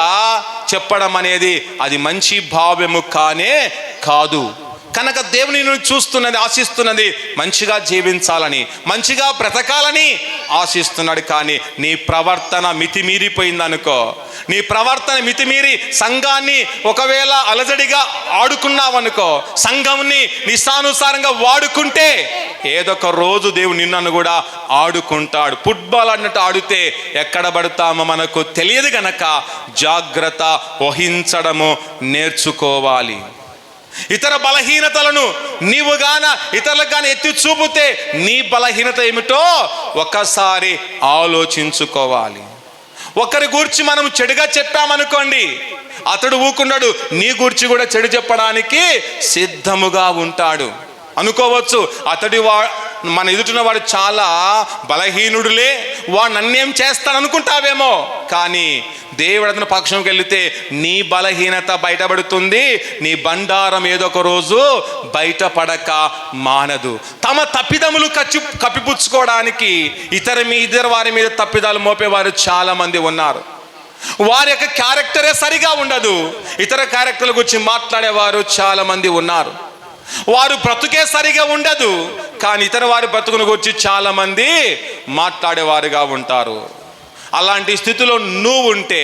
చెప్పడం అనేది అది మంచి భావ్యము కానే కాదు. కనుక దేవుని చూస్తున్నది, ఆశిస్తున్నది మంచిగా జీవించాలని, మంచిగా బ్రతకాలని ఆశిస్తున్నాడు. కానీ నీ ప్రవర్తన మితిమీరిపోయిందనుకో, నీ ప్రవర్తన మితిమీరి సంఘాన్ని ఒకవేళ అలజడిగా ఆడుకున్నావనుకో, సంఘంని నిష్టానుసారంగా వాడుకుంటే ఏదొక రోజు దేవుడు నిన్నను కూడా ఆడుకుంటాడు. ఫుట్బాల్ అన్నట్టు ఆడితే ఎక్కడ పడతామో మనకు తెలియదు గనక జాగ్రత్త వహించడము నేర్చుకోవాలి. ఇతర బలహీనతలను నీవు గాన ఇతరులకు గాని ఎత్తి చూపితే నీ బలహీనత ఏమిటో ఒకసారి ఆలోచించుకోవాలి. ఒకరి గూర్చి మనం చెడుగా చెప్పామనుకోండి, అతడు ఊకున్నాడు, నీ గూర్చి కూడా చెడు చెప్పడానికి సిద్ధముగా ఉంటాడు. అనుకోవచ్చు మన ఎదుటిన వాడు చాలా బలహీనుడులే, వాడు నన్నేం చేస్తాను అనుకుంటావేమో. కానీ దేవుడు అతని పక్షంకి వెళితే నీ బలహీనత బయటపడుతుంది, నీ బండారం ఏదో ఒక రోజు బయటపడక మానదు. తమ తప్పిదములు కప్పిపుచ్చుకోవడానికి ఇతర వారి మీద తప్పిదాలు మోపేవారు చాలా మంది ఉన్నారు. వారి యొక్క క్యారెక్టరే సరిగా ఉండదు, ఇతర క్యారెక్టర్ల గురించి మాట్లాడేవారు చాలా మంది ఉన్నారు. వారు బ్రతుకే సరిగా ఉండదు, కానీ ఇతర వారి బ్రతుకును గురించి చాలా మంది మాట్లాడేవారుగా ఉంటారు. అలాంటి స్థితిలో నువ్వు ఉంటే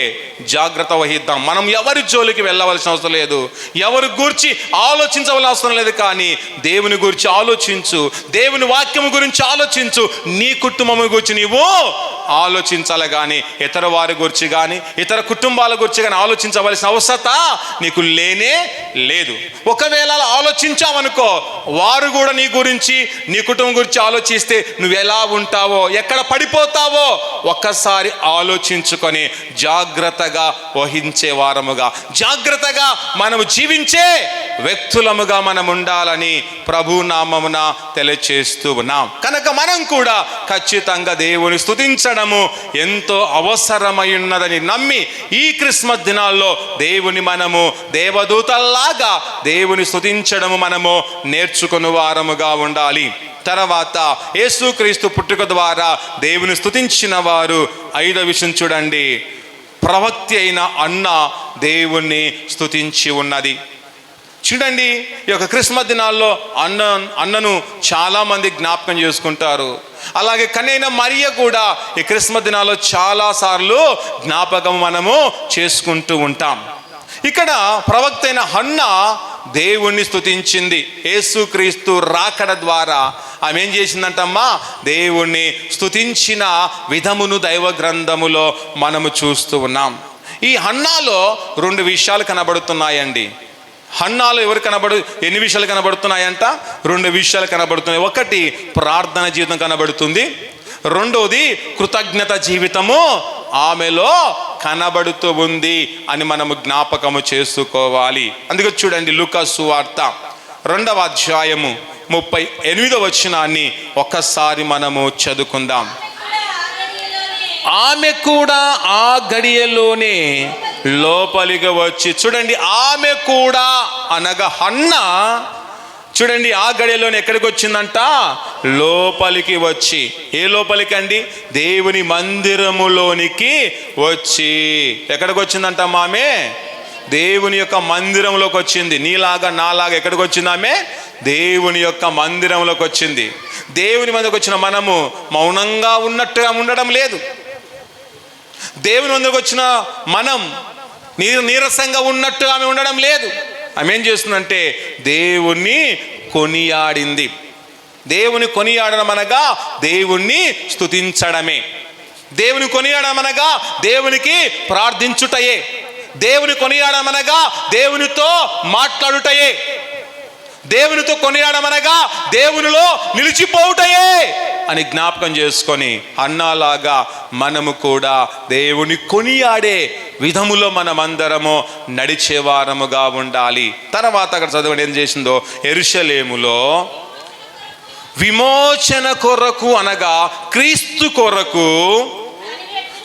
జాగ్రత్త వహిద్దాం. మనం ఎవరి జోలికి వెళ్ళవలసిన అవసరం లేదు, ఎవరి గురించి ఆలోచించవలసిన అవసరం లేదు. కానీ దేవుని గురించి ఆలోచించు, దేవుని వాక్యము గురించి ఆలోచించు, నీ కుటుంబం గురించి నీవు ఆలోచించాలి. కానీ ఇతర వారి గురించి కానీ ఇతర కుటుంబాల గురించి కానీ ఆలోచించవలసిన అవసరత నీకు లేనే లేదు. ఒకవేళ అలా ఆలోచించావనుకో, వారు కూడా నీ గురించి నీ కుటుంబం గురించి ఆలోచిస్తే నువ్వు ఎలా ఉంటావో, ఎక్కడ పడిపోతావో ఒక్కసారి ఆలోచించుకొని జాగ్రత్తగా వహించే వారముగా, జాగ్రత్తగా మనము జీవించే వ్యక్తులముగా మనం ఉండాలని ప్రభు నామమున తెలియచేస్తూ ఉన్నాం. కనుక మనం కూడా ఖచ్చితంగా దేవుని స్తుతించడము ఎంతో అవసరమై ఉన్నదని నమ్మి ఈ క్రిస్మస్ దినాల్లో దేవుని మనము దేవదూతల్లాగా దేవుని స్తుతించడము మనము నేర్చుకుని వారముగా ఉండాలి. తర్వాత యేసుక్రీస్తు పుట్టుక ద్వారా దేవుని స్తుతించిన వారు 5వ విషయం చూడండి, ప్రవక్త అయిన అన్న దేవుణ్ణి స్తుతించి ఉన్నది. చూడండి, ఈ యొక్క క్రిస్మస్ దినాల్లో అన్నను చాలామంది జ్ఞాపకం చేసుకుంటారు. అలాగే కన్యైన మరియ కూడా ఈ క్రిస్మస్ దినాల్లో చాలాసార్లు జ్ఞాపకం మనము చేసుకుంటూ ఉంటాం. ఇక్కడ ప్రవక్త అయిన హన్న దేవుణ్ణి స్తుతించింది. యేసుక్రీస్తు రాకడ ద్వారా ఆమె ఏం చేసిందంటమ్మా, దేవుణ్ణి స్తుతించిన విధమును దైవ గ్రంథములో మనము చూస్తూ ఉన్నాం. ఈ హన్నాలో 2 విషయాలు కనబడుతున్నాయండి. హన్నాలో ఎన్ని విషయాలు కనబడుతున్నాయంట? 2 విషయాలు కనబడుతున్నాయి. ఒకటి ప్రార్థన జీవితం కనబడుతుంది, రెండోది కృతజ్ఞత జీవితము ఆమెలో కనబడుతూ ఉంది అని మనము జ్ఞాపకము చేసుకోవాలి. అందుకే చూడండి, లూకా సువార్త 2వ అధ్యాయము 38వ వచనాన్ని ఒక్కసారి మనము చదువుకుందాం. ఆమె కూడా ఆ గడియలోనే లోపలికి వచ్చి, చూడండి, ఆమె కూడా అనగా హన్న, చూడండి, ఆ గడియలోనే ఎక్కడికి వచ్చిందంట? లోపలికి వచ్చి. ఏ లోపలికి అండి? దేవుని మందిరములోనికి వచ్చి. ఎక్కడికి వచ్చిందంట ఆమె? దేవుని యొక్క మందిరంలోకి వచ్చింది. నీలాగా నాలాగా ఎక్కడికి వచ్చింది ఆమె? దేవుని యొక్క మందిరంలోకి వచ్చింది. దేవుని మందికి వచ్చిన మనము మౌనంగా ఉన్నట్టుగా ఉండడం లేదు. దేవుని మందికి వచ్చిన మనం నీరసంగా ఉన్నట్టుగా ఆమె ఉండడం లేదు. ఆమె ఏం చేస్తుందంటే దేవుణ్ణి కొనియాడింది. దేవుని కొనియాడడం అనగా దేవుణ్ణి స్తుతించడమే. దేవుని కొనియాడడం అనగా దేవునికి ప్రార్థించుటయే. దేవుని కొనియాడడం అనగా దేవునితో మాట్లాడుటయే. దేవునితో కొనియాడడం అనగా దేవునిలో నిలిచిపోవుటయే అని జ్ఞాపకం చేసుకొని అన్నలాగా మనము కూడా దేవుని కొనియాడే విధములో మనమందరము నడిచేవారముగా ఉండాలి. తర్వాత అక్కడ చదవండి ఏం చేసిందో, యెరూషలేములో విమోచన కొరకు అనగా క్రీస్తు కొరకు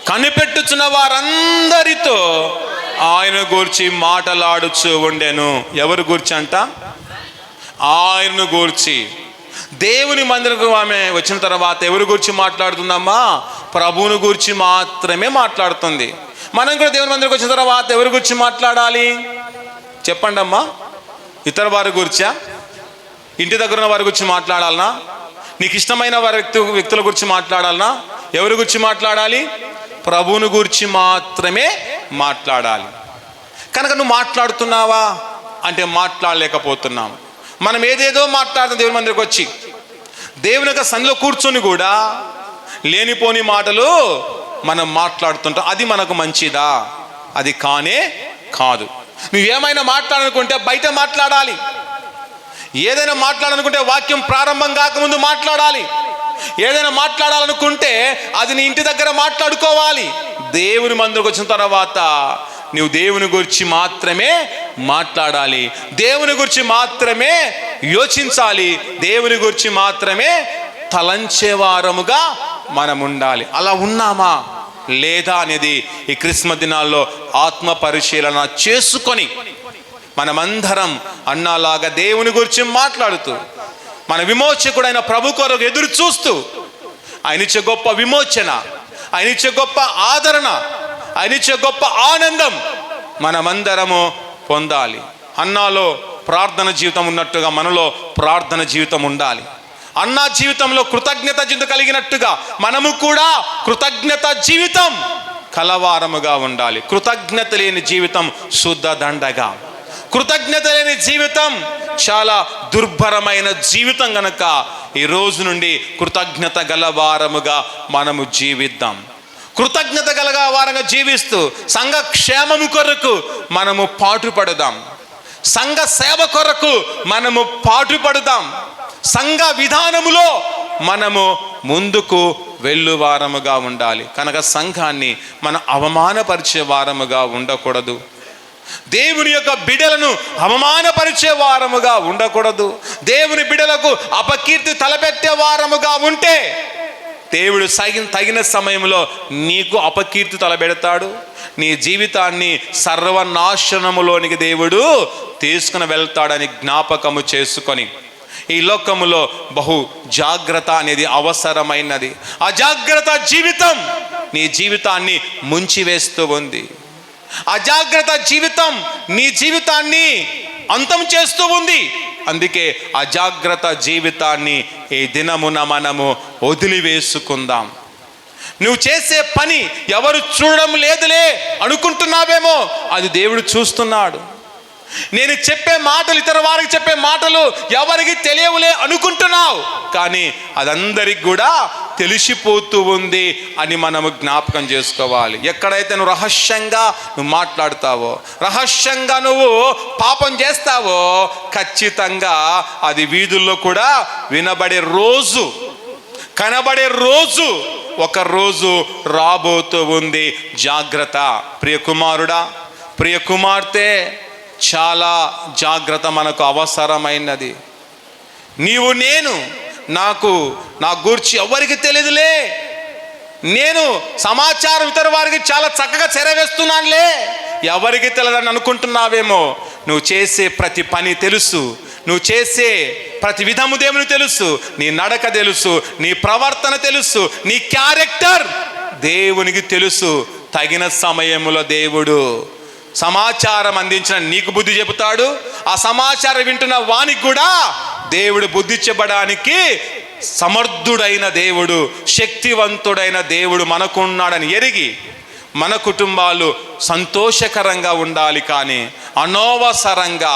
కనిపెట్టుచున్న వారందరితో ఆయన గురించి మాటలాడుచు ఉండెను. ఎవరి గురించి అంట? ఆయనను గూర్చి. దేవుని మందిరకు ఆమె వచ్చిన తర్వాత ఎవరి గురించి మాట్లాడుతుందమ్మా? ప్రభువుని గురించి మాత్రమే మాట్లాడుతుంది. మనం కూడా దేవుని మందిరకు వచ్చిన తర్వాత ఎవరి గురించి మాట్లాడాలి చెప్పండి అమ్మా? ఇతర వారి గురించా? ఇంటి దగ్గర ఉన్న వారి గురించి మాట్లాడాలనా? నీకు ఇష్టమైన వారి వ్యక్తుల గురించి మాట్లాడాలనా? ఎవరి గురించి మాట్లాడాలి? ప్రభువుని గురించి మాత్రమే మాట్లాడాలి. కనుక నువ్వు మాట్లాడుతున్నావా అంటే మాట్లాడలేకపోతున్నాం. మనం ఏదేదో మాట్లాడుతాం దేవుని మందిరికి వచ్చి. దేవుని యొక్క సన్నిధిలో కూర్చొని కూడా లేనిపోని మాటలు మనం మాట్లాడుతుంటాం. అది మనకు మంచిదా? అది కానే కాదు. నువ్వేమైనా మాట్లాడాలనుకుంటే బయట మాట్లాడాలి. ఏదైనా మాట్లాడాలనుకుంటే వాక్యం ప్రారంభం కాకముందు మాట్లాడాలి. ఏదైనా మాట్లాడాలనుకుంటే అది నీ ఇంటి దగ్గర మాట్లాడుకోవాలి. దేవుని మందిరకు వచ్చిన తర్వాత నువ్వు దేవుని గురించి మాత్రమే మాట్లాడాలి. దేవుని గురించి మాత్రమే యోచించాలి. దేవుని గురించి మాత్రమే తలంచేవారముగా మనం ఉండాలి. అలా ఉన్నామా లేదా అనేది ఈ క్రిస్మస్ దినాల్లో ఆత్మ పరిశీలన చేసుకొని మనమందరం అన్నలాగా దేవుని గురించి మాట్లాడుతూ మన విమోచకుడైన ప్రభు కొరకు ఎదురు చూస్తూ ఆయన ఇచ్చే గొప్ప విమోచన, ఆయన ఇచ్చే గొప్ప ఆదరణ, ఆయన ఇచ్చే గొప్ప ఆనందం మనమందరము పొందాలి. అన్నాలో ప్రార్థన జీవితం ఉన్నట్టుగా మనలో ప్రార్థన జీవితం ఉండాలి. అన్నా జీవితంలో కృతజ్ఞత జీవితం కలిగినట్టుగా మనము కూడా కృతజ్ఞత జీవితం కలవారముగా ఉండాలి. కృతజ్ఞత లేని జీవితం శుద్ధ దండగా. కృతజ్ఞత లేని జీవితం చాలా దుర్భరమైన జీవితం గనక ఈ రోజు నుండి కృతజ్ఞత గలవారముగా మనము జీవిద్దాం. కృతజ్ఞత గలగా వారంగా జీవిస్తూ సంఘ క్షేమము కొరకు మనము పాటుపడదాం. సంఘ సేవ కొరకు మనము పాటుపడదాం. సంఘ విధానములో మనము ముందుకు వెళ్ళువారముగా ఉండాలి. కనుక సంఘాన్ని మనం అవమానపరిచే వారముగా ఉండకూడదు. దేవుని యొక్క బిడలను అవమానపరిచే వారముగా ఉండకూడదు. దేవుని బిడలకు అపకీర్తి తలపెట్టే వారముగా ఉంటే దేవుడు తగిన సమయంలో నీకు అపకీర్తి తలబెడతాడు. నీ జీవితాన్ని సర్వనాశనములోనికి దేవుడు తీసుకుని వెళ్తాడని జ్ఞాపకము చేసుకొని ఈ లోకములో బహు జాగ్రత్త అనేది అవసరమైనది. అజాగ్రత్త జీవితం నీ జీవితాన్ని ముంచివేస్తూ ఉంది. అజాగ్రత్త జీవితం నీ జీవితాన్ని అంతం చేస్తూ ఉంది. అందుకే అజాగ్రత్త జీవితాన్ని ఈ దినమున మనము వదిలివేసుకుందాం. నువ్వు చేసే పని ఎవరు చూడడం లేదులే అనుకుంటున్నావేమో, అది దేవుడు చూస్తున్నాడు. నేను చెప్పే మాటలు ఇతర వారికి చెప్పే మాటలు ఎవరికి తెలియవులే అనుకుంటున్నావు, కానీ అదందరికి కూడా తెలిసిపోతూ ఉంది అని మనము జ్ఞాపకం చేసుకోవాలి. ఎక్కడైతే నువ్వు రహస్యంగా నువ్వు మాట్లాడతావో, రహస్యంగా నువ్వు పాపం చేస్తావో, ఖచ్చితంగా అది వీధుల్లో కూడా వినబడే రోజు, కనబడే రోజు ఒక రోజు రాబోతూ ఉంది. జాగ్రత్త ప్రియ కుమారుడా, ప్రియ కుమార్తె, చాలా జాగ్రత్త మనకు అవసరమైనది. నీవు నేను నా గూర్చి ఎవరికి తెలియదులే, నేను సమాచారం ఇతర వారికి చాలా చక్కగా చెరవేస్తున్నానులే, ఎవరికి తెలియదని అనుకుంటున్నావేమో. నువ్వు చేసే ప్రతి పని తెలుసు, నువ్వు చేసే ప్రతి విధము దేవునికి తెలుసు, నీ నడక తెలుసు, నీ ప్రవర్తన తెలుసు, నీ క్యారెక్టర్ దేవునికి తెలుసు. తగిన సమయంలో దేవుడు సమాచారం అందించిన నీకు బుద్ధి చెబుతాడు. ఆ సమాచారం వింటున్న వానికి కూడా దేవుడు బుద్ధి చెప్పడానికి సమర్థుడైన దేవుడు, శక్తివంతుడైన దేవుడు మనకున్నాడని ఎరిగి మన కుటుంబాలు సంతోషకరంగా ఉండాలి. కానీ అనవసరంగా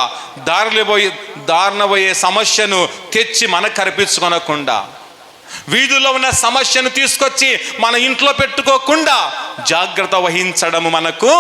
దారిన పోయే సమస్యను తెచ్చి మనకు కల్పించుకొనకుండా, వీధుల్లో ఉన్న సమస్యను తీసుకొచ్చి మన ఇంట్లో పెట్టుకోకుండా జాగ్రత్త వహించడము మనకు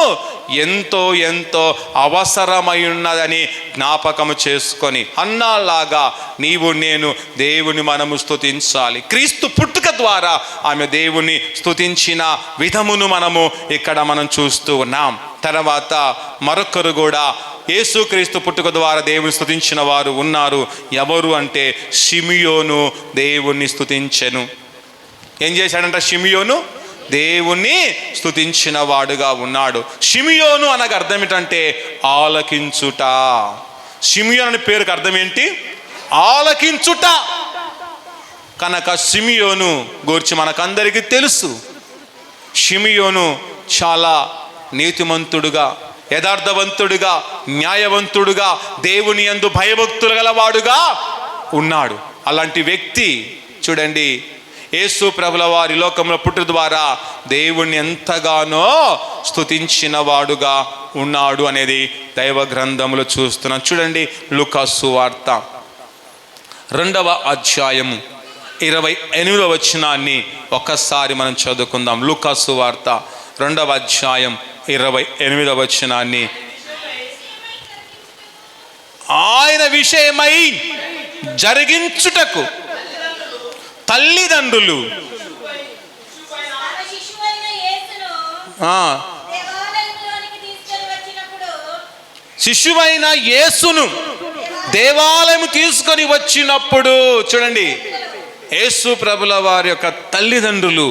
ఎంతో ఎంతో అవసరమై ఉన్నదని జ్ఞాపకము చేసుకొని అన్నాలాగా నీవు నేను దేవుని మనము స్తుతించాలి. క్రీస్తు పుట్టుక ద్వారా ఆమె దేవుని స్తుతించిన విధమును మనము ఇక్కడ మనం చూస్తూ ఉన్నాం. తర్వాత మరొకరు కూడా యేసుక్రీస్తు పుట్టుక ద్వారా దేవుని స్తుతించిన వారు ఉన్నారు. ఎవరు అంటే షిమియోను దేవుణ్ణి స్తుతించెను. ఏం చేశాడంట? షిమియోను దేవుణ్ణి స్తుతించిన వాడుగా ఉన్నాడు. షిమియోను అనగా అర్థం ఏంటంటే ఆలకించుట. షిమియోను అనే పేరుకి అర్థం ఏంటి? ఆలకించుట. కనుక షిమియోను గూర్చి మనకందరికీ తెలుసు. షిమియోను చాలా నీతిమంతుడుగా, యథార్థవంతుడుగా, న్యాయవంతుడుగా, దేవుని యందు భయభక్తులు గలవాడుగా ఉన్నాడు. అలాంటి వ్యక్తి చూడండి, యేసు ప్రభుల వారి లోకంలో పుట్టు ద్వారా దేవుణ్ణి ఎంతగానో స్తుతించిన వాడుగా ఉన్నాడు అనేది దైవ గ్రంథంలో చూస్తున్నాం. చూడండి, లూకా సువార్త 2వ అధ్యాయము 28వ వచనాన్ని ఒక్కసారి మనం చదువుకుందాం. లూకా సువార్త 2వ అధ్యాయం 28వ వచనాన్ని. ఆయన విషయమై జరిగించుటకు తల్లిదండ్రులు శిశువైన యేసును దేవాలయం తీసుకొని వచ్చినప్పుడు, చూడండి, యేసు ప్రభుల వారి యొక్క తల్లిదండ్రులు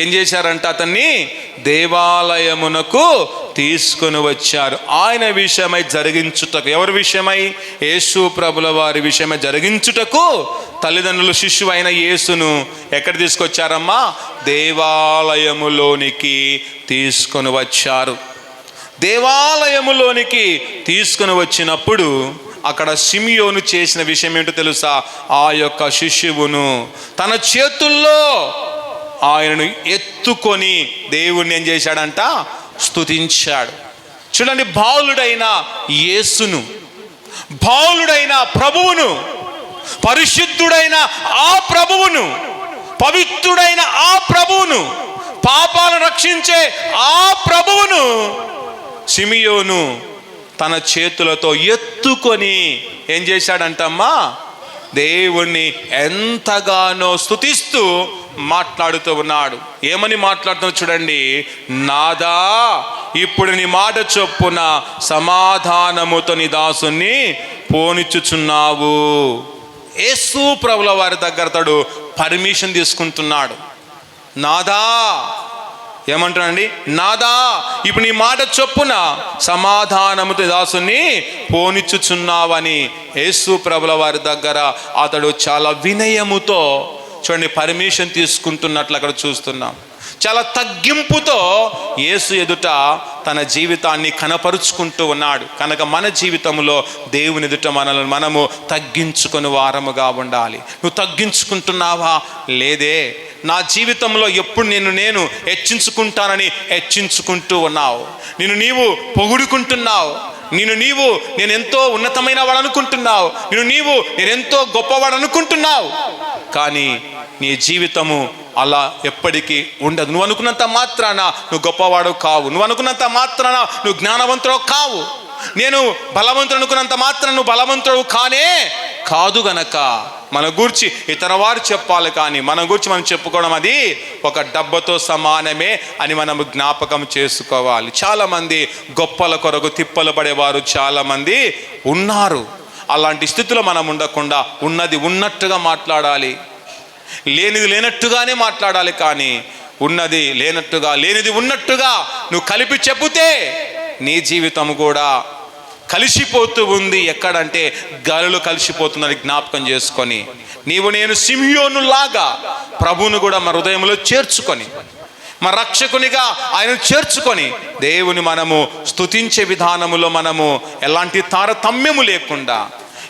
ఏం చేశారంట? అతన్ని దేవాలయమునకు తీసుకొని వచ్చారు. ఆయన విషయమై జరిగించుటకు. ఎవరి విషయమై? యేసు ప్రభుల వారి విషయమై జరిగించుటకు తల్లిదండ్రులు శిశువైన యేసును ఎక్కడ తీసుకొచ్చారమ్మా? దేవాలయములోనికి తీసుకొని వచ్చారు. దేవాలయములోనికి తీసుకొని వచ్చినప్పుడు అక్కడ షిమియోను చేసిన విషయం ఏంటో తెలుసా? ఆ యొక్క శిశువును తన చేతుల్లో ఆయనను ఎత్తుకొని దేవుణ్ణి ఏం చేశాడంట? స్తుతించాడు. చూడండి, బాలుడైన యేసును, బాలుడైన ప్రభువును, పరిశుద్ధుడైన ఆ ప్రభువును, పవిత్రుడైన ఆ ప్రభువును, పాపాలను రక్షించే ఆ ప్రభువును షిమియోను తన చేతులతో ఎత్తుకొని ఏం చేశాడంటమ్మా? దేవుణ్ణి ఎంతగానో స్తుతిస్తూ మాట్లాడుతూ ఉన్నాడు. ఏమని మాట్లాడుతున్నాడు చూడండి, నాదా ఇప్పుడు నీ మాట చొప్పున సమాధానముతో నీ దాసుని పోనిచ్చుచున్నావు. యేసు ప్రభుల వారి దగ్గర తడు పర్మిషన్ తీసుకుంటున్నాడు. నాదా ఏమంటాడండి? నాదా ఇప్పుడు నీ మాట చొప్పున సమాధానముతో దాసుని పోనిచ్చుచున్నావని యేసు ప్రభుల వారి దగ్గర అతడు చాలా వినయముతో చూడండి పర్మిషన్ తీసుకుంటున్నట్లు అక్కడ చూస్తున్నాం. చాలా తగ్గింపుతో యేసు ఎదుట తన జీవితాన్ని కనపరుచుకుంటూ ఉన్నాడు. కనుక మన జీవితంలో దేవుని ఎదుట మనము తగ్గించుకొని వారముగా ఉండాలి. నువ్వు తగ్గించుకుంటున్నావా? లేదే. నా జీవితంలో ఎప్పుడు నేను హెచ్చించుకుంటానని హెచ్చించుకుంటూ ఉన్నావు. నీవు పొగుడుకుంటున్నావు. నేనెంతో ఉన్నతమైన వాడు అనుకుంటున్నావు. నేనెంతో గొప్పవాడు అనుకుంటున్నావు. కానీ నీ జీవితము అలా ఎప్పటికీ ఉండదు. నువ్వు అనుకున్నంత మాత్రాన నువ్వు గొప్పవాడు కావు. నువ్వు అనుకున్నంత మాత్రాన నువ్వు జ్ఞానవంతుడు కావు. నేను బలవంతుడు అనుకున్నంత మాత్రాన నువ్వు బలవంతుడు కానే కాదు. గనక మన గురించి ఇతర వారు చెప్పాలి, కానీ మన గురించి మనం చెప్పుకోవడం అది ఒక డబ్బతో సమానమే అని మనము జ్ఞాపకం చేసుకోవాలి. చాలామంది గొప్పల కొరకు తిప్పలు పడేవారు చాలామంది ఉన్నారు. అలాంటి స్థితిలో మనం ఉండకుండా ఉన్నది ఉన్నట్టుగా మాట్లాడాలి, లేనిది లేనట్టుగానే మాట్లాడాలి. కానీ ఉన్నది లేనట్టుగా, లేనిది ఉన్నట్టుగా నువ్వు కలిపి చెబితే నీ జీవితం కూడా కలిసిపోతూ ఉంది. ఎక్కడంటే గాలిలో కలిసిపోతుందని జ్ఞాపకం చేసుకొని నేను షిమియోను లాగా ప్రభువును కూడా మన హృదయంలో చేర్చుకొని, మన రక్షకునిగా ఆయన చేర్చుకొని దేవుని మనము స్తుతించే విధానములో మనము ఎలాంటి తారతమ్యము లేకుండా,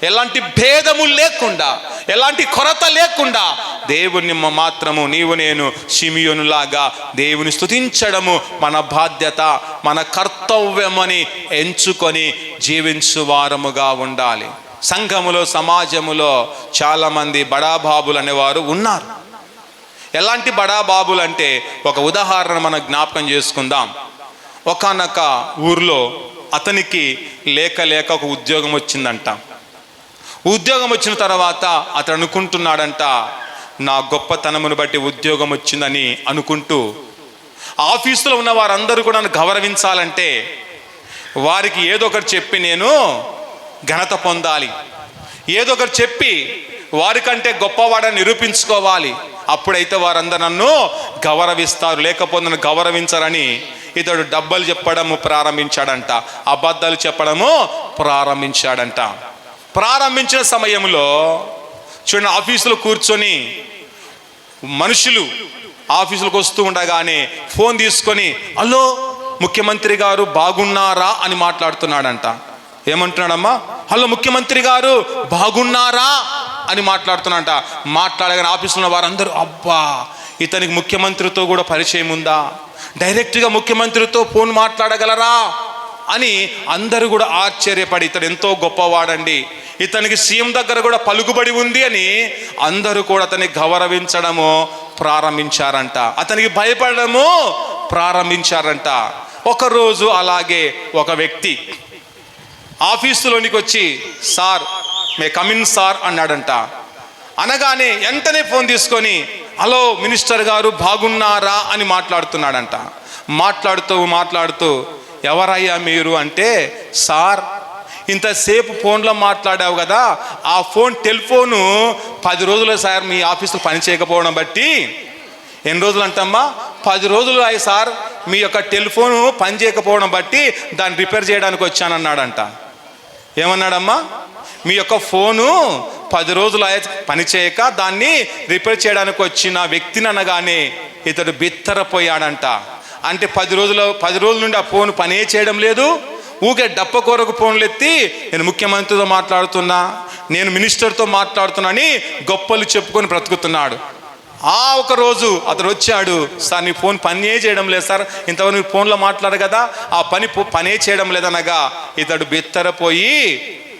ఎలాంటి భేదము లేకుండా, ఎలాంటి కొరత లేకుండా దేవుని మాత్రము నేను షిమియోనులాగా దేవుని స్తుతించడము మన బాధ్యత, మన కర్తవ్యమని ఎంచుకొని జీవించు వారముగా ఉండాలి. సంఘములో, సమాజములో చాలామంది బడాబాబులు అనేవారు ఉన్నారు. ఎలాంటి బడాబాబులు అంటే ఒక ఉదాహరణ మనం జ్ఞాపకం చేసుకుందాం. ఒకానొక ఊర్లో అతనికి లేక ఒక ఉద్యోగం వచ్చిందంట. ఉద్యోగం వచ్చిన తర్వాత అతను అనుకుంటున్నాడంట, నా గొప్పతనమును బట్టి ఉద్యోగం వచ్చిందని అనుకుంటూ ఆఫీసులో ఉన్న వారందరూ కూడా నన్ను గౌరవించాలంటే వారికి ఏదో ఒకటి చెప్పి నేను ఘనత పొందాలి, ఏదో ఒకటి చెప్పి వారికంటే గొప్పవాడని నిరూపించుకోవాలి. అప్పుడైతే వారందరూ నన్ను గౌరవిస్తారు, లేకపోతే నన్ను గౌరవించరని ఇతడు డబ్బులు చెప్పడము ప్రారంభించాడంట, అబద్ధాలు చెప్పడము ప్రారంభించాడంట. ప్రారంభించిన సమయంలో చూడండి, ఆఫీసులో కూర్చొని మనుషులు ఆఫీసులకు వస్తూ ఉండగానే ఫోన్ తీసుకొని హలో ముఖ్యమంత్రి గారు బాగున్నారా అని మాట్లాడుతున్నాడంట. ఏమంటున్నాడమ్మా? హలో ముఖ్యమంత్రి గారు బాగున్నారా అని మాట్లాడుతున్నాడంట. మాట్లాడగానే ఆఫీసులో ఉన్న వారందరూ అబ్బా ఇతనికి ముఖ్యమంత్రితో కూడా పరిచయం ఉందా, డైరెక్ట్గా ముఖ్యమంత్రితో ఫోన్ మాట్లాడగలరా అని అందరూ కూడా ఆశ్చర్యపడి, ఇతడు ఎంతో గొప్పవాడండి, ఇతనికి సీఎం దగ్గర కూడా పలుకుబడి ఉంది అని అందరూ కూడా అతన్ని గౌరవించడము ప్రారంభించారంట, అతనికి భయపడము ప్రారంభించారంట. ఒకరోజు అలాగే ఒక వ్యక్తి ఆఫీసులోనికి వచ్చి సార్ మే కమిన్ సార్ అన్నాడంట. అనగానే వెంటనే ఫోన్ తీసుకొని హలో మినిస్టర్ గారు బాగున్నారా అని మాట్లాడుతున్నాడంట. మాట్లాడుతూ ఎవరయ్యా మీరు అంటే, సార్ ఇంతసేపు ఫోన్లో మాట్లాడావు కదా, ఆ టెలిఫోను 10 రోజులు సార్ మీ ఆఫీసులో పని చేయకపోవడం బట్టి. ఎన్ని రోజులు అంటమ్మా? 10 రోజులు అయ్యి సార్ మీ యొక్క టెలిఫోను పని చేయకపోవడం బట్టి దాన్ని రిపేర్ చేయడానికి వచ్చానన్నాడంట. ఏమన్నాడమ్మా? మీ యొక్క ఫోను 10 రోజులు పని చేయక దాన్ని రిపేర్ చేయడానికి వచ్చిన వ్యక్తిని అనగానే ఇతడు బిత్తరపోయాడంట. అంటే 10 రోజుల నుండి ఆ ఫోన్ పనే చేయడం లేదు, ఊకే డప్ప కొరకు ఫోన్లు ఎత్తి నేను ముఖ్యమంత్రితో మాట్లాడుతున్నా, నేను మినిస్టర్తో మాట్లాడుతున్నా అని గొప్పలు చెప్పుకొని బ్రతుకుతున్నాడు. ఒక రోజు అతడు వచ్చాడు, సార్ నీ ఫోన్ పనే చేయడం లేదు సార్, ఇంతవరకు ఫోన్లో మాట్లాడు కదా, ఆ పనే చేయడం లేదనగా ఇతడు బిత్తరపోయి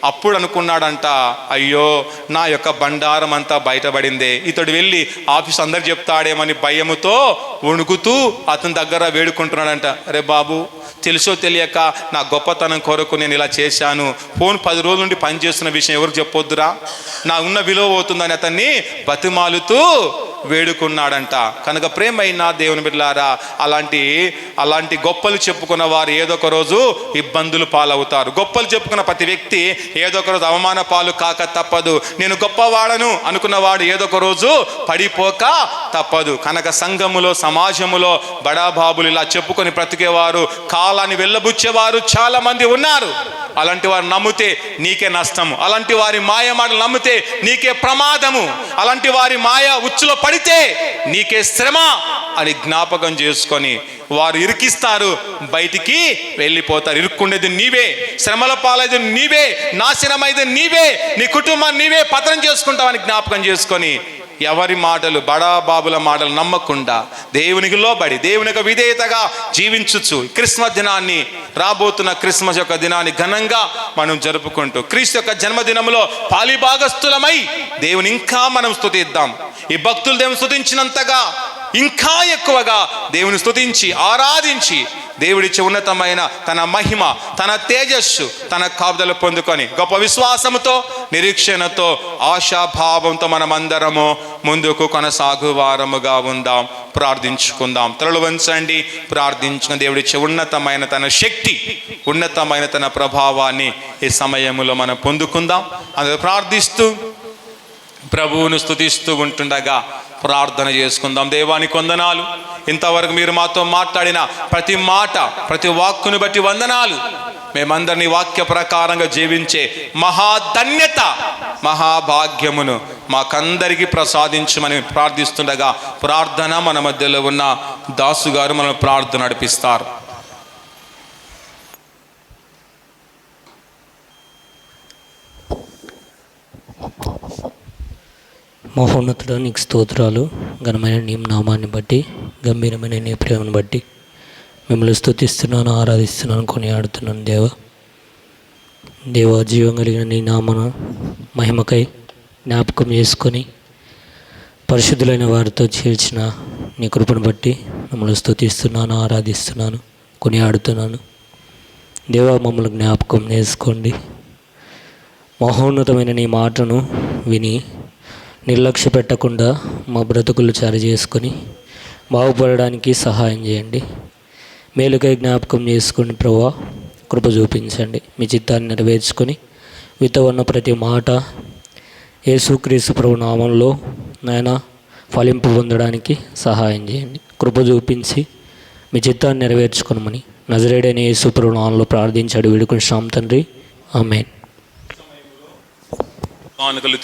అప్పుడు అనుకున్నాడంట, అయ్యో నా యొక్క బండారం అంతా బయటపడిందే. ఇతడు వెళ్ళి ఆఫీస్ అందరు చెప్తాడేమని భయముతో వణుకుతూ అతని దగ్గర వేడుకుంటున్నాడంట. అరే బాబు, తెలుసో తెలియక నా గొప్పతనం కొరకు నేను ఇలా చేశాను, ఫోన్ 10 రోజుల నుండి పనిచేస్తున్న విషయం ఎవరికి చెప్పొద్దురా, నా ఉన్న విలువ పోతుందని అతన్ని బతిమాలుతూ వేడుకున్నాడంట. కనుక ప్రేమైన దేవుని బిడ్డలారా, అలాంటి గొప్పలు చెప్పుకున్న వారు ఏదో ఒక రోజు ఇబ్బందులు పాలవుతారు. గొప్పలు చెప్పుకున్న ప్రతి వ్యక్తి ఏదో ఒక రోజు అవమాన పాలు కాక తప్పదు. నేను గొప్పవాడను అనుకున్నవాడు ఏదో ఒక రోజు పడిపోక తప్పదు. కనుక సంఘములో సమాజములో బడాబాబులు ఇలా చెప్పుకొని బ్రతికేవారు, కాలాన్ని వెళ్ళబుచ్చేవారు చాలా మంది ఉన్నారు. అలాంటి వారు నమ్మితే నీకే నష్టము, అలాంటి వారి మాయ మాటలు నమ్మితే నీకే ప్రమాదము, అలాంటి వారి మాయ ఉచ్చులో పడితే నీకే శ్రమ అని జ్ఞాపకం చేసుకొని వారు ఇరికిస్తారు, బయటికి వెళ్ళిపోతారు. ఇరుక్కుండేది నీవే, శ్రమల పాలైదు నీవే, నాశనమైంది నీవే, నీ కుటుంబాన్ని నీవే పతనం చేసుకుంటావని జ్ఞాపకం చేసుకొని ఎవరి మాటలు బడాబాబుల మాటలు నమ్మకుండా దేవునికి లోబడి దేవుని యొక్క విధేయతగా జీవించుచు క్రిస్మస్ దినాన్ని, రాబోతున్న క్రిస్మస్ యొక్క దినాన్ని ఘనంగా మనం జరుపుకుంటూ క్రీస్తు యొక్క జన్మదినంలో పాలిభాగస్థులమై దేవుని ఇంకా మనం స్తుతిద్దాం. ఈ భక్తులు దేవుని స్తుతించినంతగా ఇంకా ఎక్కువగా దేవుని స్తుతించి ఆరాధించి దేవుడిచ్చే ఉన్నతమైన తన మహిమ, తన తేజస్సు, తన కాపుదలు పొందుకొని గొప్ప విశ్వాసముతో, నిరీక్షణతో, ఆశాభావంతో మనమందరము ముందుకు కొనసాగు వారముగా ఉందాం. ప్రార్థించుకుందాం. తలలు వంచండి, ప్రార్థించుకుని దేవుడిచ్చే ఉన్నతమైన తన శక్తి, ఉన్నతమైన తన ప్రభావాన్ని ఈ సమయంలో మనం పొందుకుందాం. అందులో ప్రార్థిస్తూ ప్రభువును స్తుతిస్తూ ఉంటుండగా ప్రార్థన చేసుకుందాం. దేవానికి వందనాలు, ఇంతవరకు మీరు మాతో మాట్లాడిన ప్రతి మాట, ప్రతి వాక్కును బట్టి వందనాలు. మేమందరినీ వాక్య ప్రకారంగా జీవించే మహాధన్యత, మహాభాగ్యమును మాకందరికీ ప్రసాదించమని ప్రార్థిస్తుండగా ప్రార్థన మన మధ్యలో ఉన్న దాసు గారు మనం ప్రార్థన నడిపిస్తారు. మహోన్నతుడా, నీకు స్తోత్రాలు. ఘనమైన నీ నామాన్ని బట్టి, గంభీరమైన నీ ప్రేమను బట్టి మిమ్మల్ని స్తుతిస్తున్నాను, ఆరాధిస్తున్నాను, కొనియాడుతున్నాను. దేవ జీవం కలిగిన నీ నామను మహిమకై జ్ఞాపకం చేసుకొని పరిశుద్ధులైన వారితో చేర్చిన నీ కృపను బట్టి మిమ్మల్ని స్తుతిస్తున్నాను, ఆరాధిస్తున్నాను, కొనియాడుతున్నాను. దేవ మమ్మల్ని జ్ఞాపకం చేసుకోండి. మహోన్నతమైన నీ మాటను విని నిర్లక్ష్య పెట్టకుండా మా బ్రతుకులు సరి చేసుకొని బాగుపడడానికి సహాయం చేయండి. మేలుకై జ్ఞాపకం చేసుకోండి ప్రభువా, కృప చూపించండి. మీ చిత్తాన్ని నెరవేర్చుకొని మీతో ఉన్న ప్రతి మాట యేసుక్రీస్తు ప్రభు నామంలో నాయన ఫలింపు పొందడానికి సహాయం చేయండి. కృప చూపించి మీ చిత్తాన్ని నెరవేర్చుకోమని నజరేయుడైన యేసు ప్రభు నామంలో ప్రార్థించాడు వేడుకుంటున్నాం తండ్రి, ఆమేన్. కానుకలు